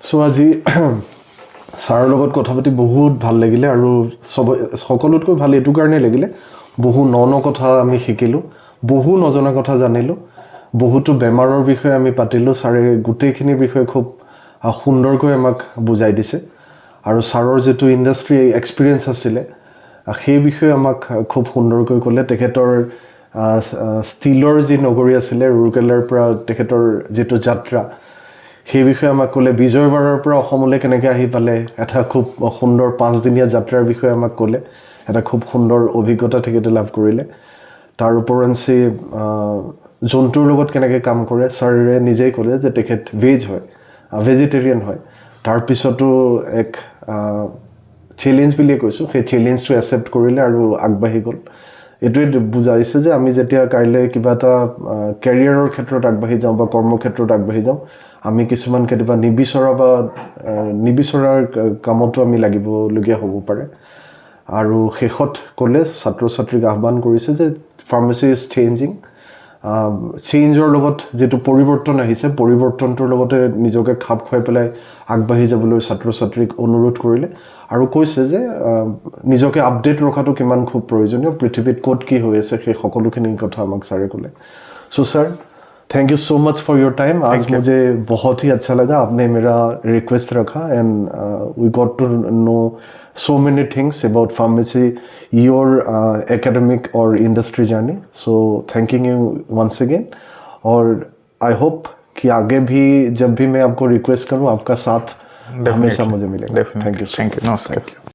So আজি ছাৰৰ লগত কথা পাতি বহুত ভাল লাগিলে আৰু সকলোতকৈ ভাল এইটো কাৰণে লাগিলে বহু ন কথা আমি শিকিলোঁ, বহু নজনা কথা জানিলোঁ, বহুতো বেমাৰৰ বিষয়ে আমি পাতিলোঁ। ছাৰে গোটেইখিনি বিষয়ে খুব সুন্দৰকৈ আমাক বুজাই দিছে আৰু ছাৰৰ যিটো ইণ্ডাষ্ট্ৰি এক্সপিৰিয়েঞ্চ আছিলে সেই বিষয়ে আমাক খুব সুন্দৰকৈ ক'লে। তেখেতৰ ষ্টীলৰ যি নগৰী আছিলে ৰুৰকেলাৰ পৰা তেখেতৰ যিটো যাত্ৰা সেই বিষয়ে আমাক ক'লে। বিজয়বাৰৰ পৰা অসমলৈ কেনেকৈ আহি পালে, এটা খুব সুন্দৰ 5 দিনীয়া যাত্ৰাৰ বিষয়ে আমাক ক'লে। এটা খুব সুন্দৰ অভিজ্ঞতা তেখেতে লাভ কৰিলে। তাৰ ওপৰঞ্চি জন্তুৰ লগত কেনেকৈ কাম কৰে ছাৰে নিজেই ক'লে যে তেখেত ভেজ হয়, ভেজিটেৰিয়ান হয়। তাৰপিছতো এক চেলেঞ্জ বুলিয়ে কৈছোঁ, সেই চেলেঞ্জটো একচেপ্ট কৰিলে আৰু আগবাঢ়ি গ'ল। এইটোৱে বুজাইছে যে আমি যেতিয়া কাইলৈ কিবা এটা কেৰিয়াৰৰ ক্ষেত্ৰত আগবাঢ়ি যাওঁ বা কৰ্মক্ষেত্ৰত আগবাঢ়ি যাওঁ, আমি কিছুমান কেতিয়াবা নিবিচৰাৰ কামতো আমি লাগিবলগীয়া হ'ব পাৰে। আৰু শেষত ক'লে ছাত্ৰ ছাত্ৰীক আহ্বান কৰিছে যে ফাৰ্মাচী ইজ চেঞ্জিং চেঞ্জৰ লগত যিটো পৰিৱৰ্তন আহিছে পৰিৱৰ্তনটোৰ লগতে নিজকে খাপ খুৱাই পেলাই আগবাঢ়ি যাবলৈ ছাত্ৰ ছাত্ৰীক অনুৰোধ কৰিলে আৰু কৈছে যে নিজকে আপডেট ৰখাটো কিমান খুব প্ৰয়োজনীয় পৃথিৱীত ক'ত কি হৈ আছে সেই সকলোখিনি কথা আমাক ছাৰে ক'লে so sir thank you so much for your time आज मुझे बहुत ही अच्छा लगा आपने मेरा रिक्वेस्ट रखा and we got to know so many things about pharmacy, your academic or industry journey. So thanking you once again. और I hope कि आगे भी जब भी मैं आपको रिक्वेस्ट करूँ आपका साथ हमेशा मुझे मिलेगा. Thank you. Thank you.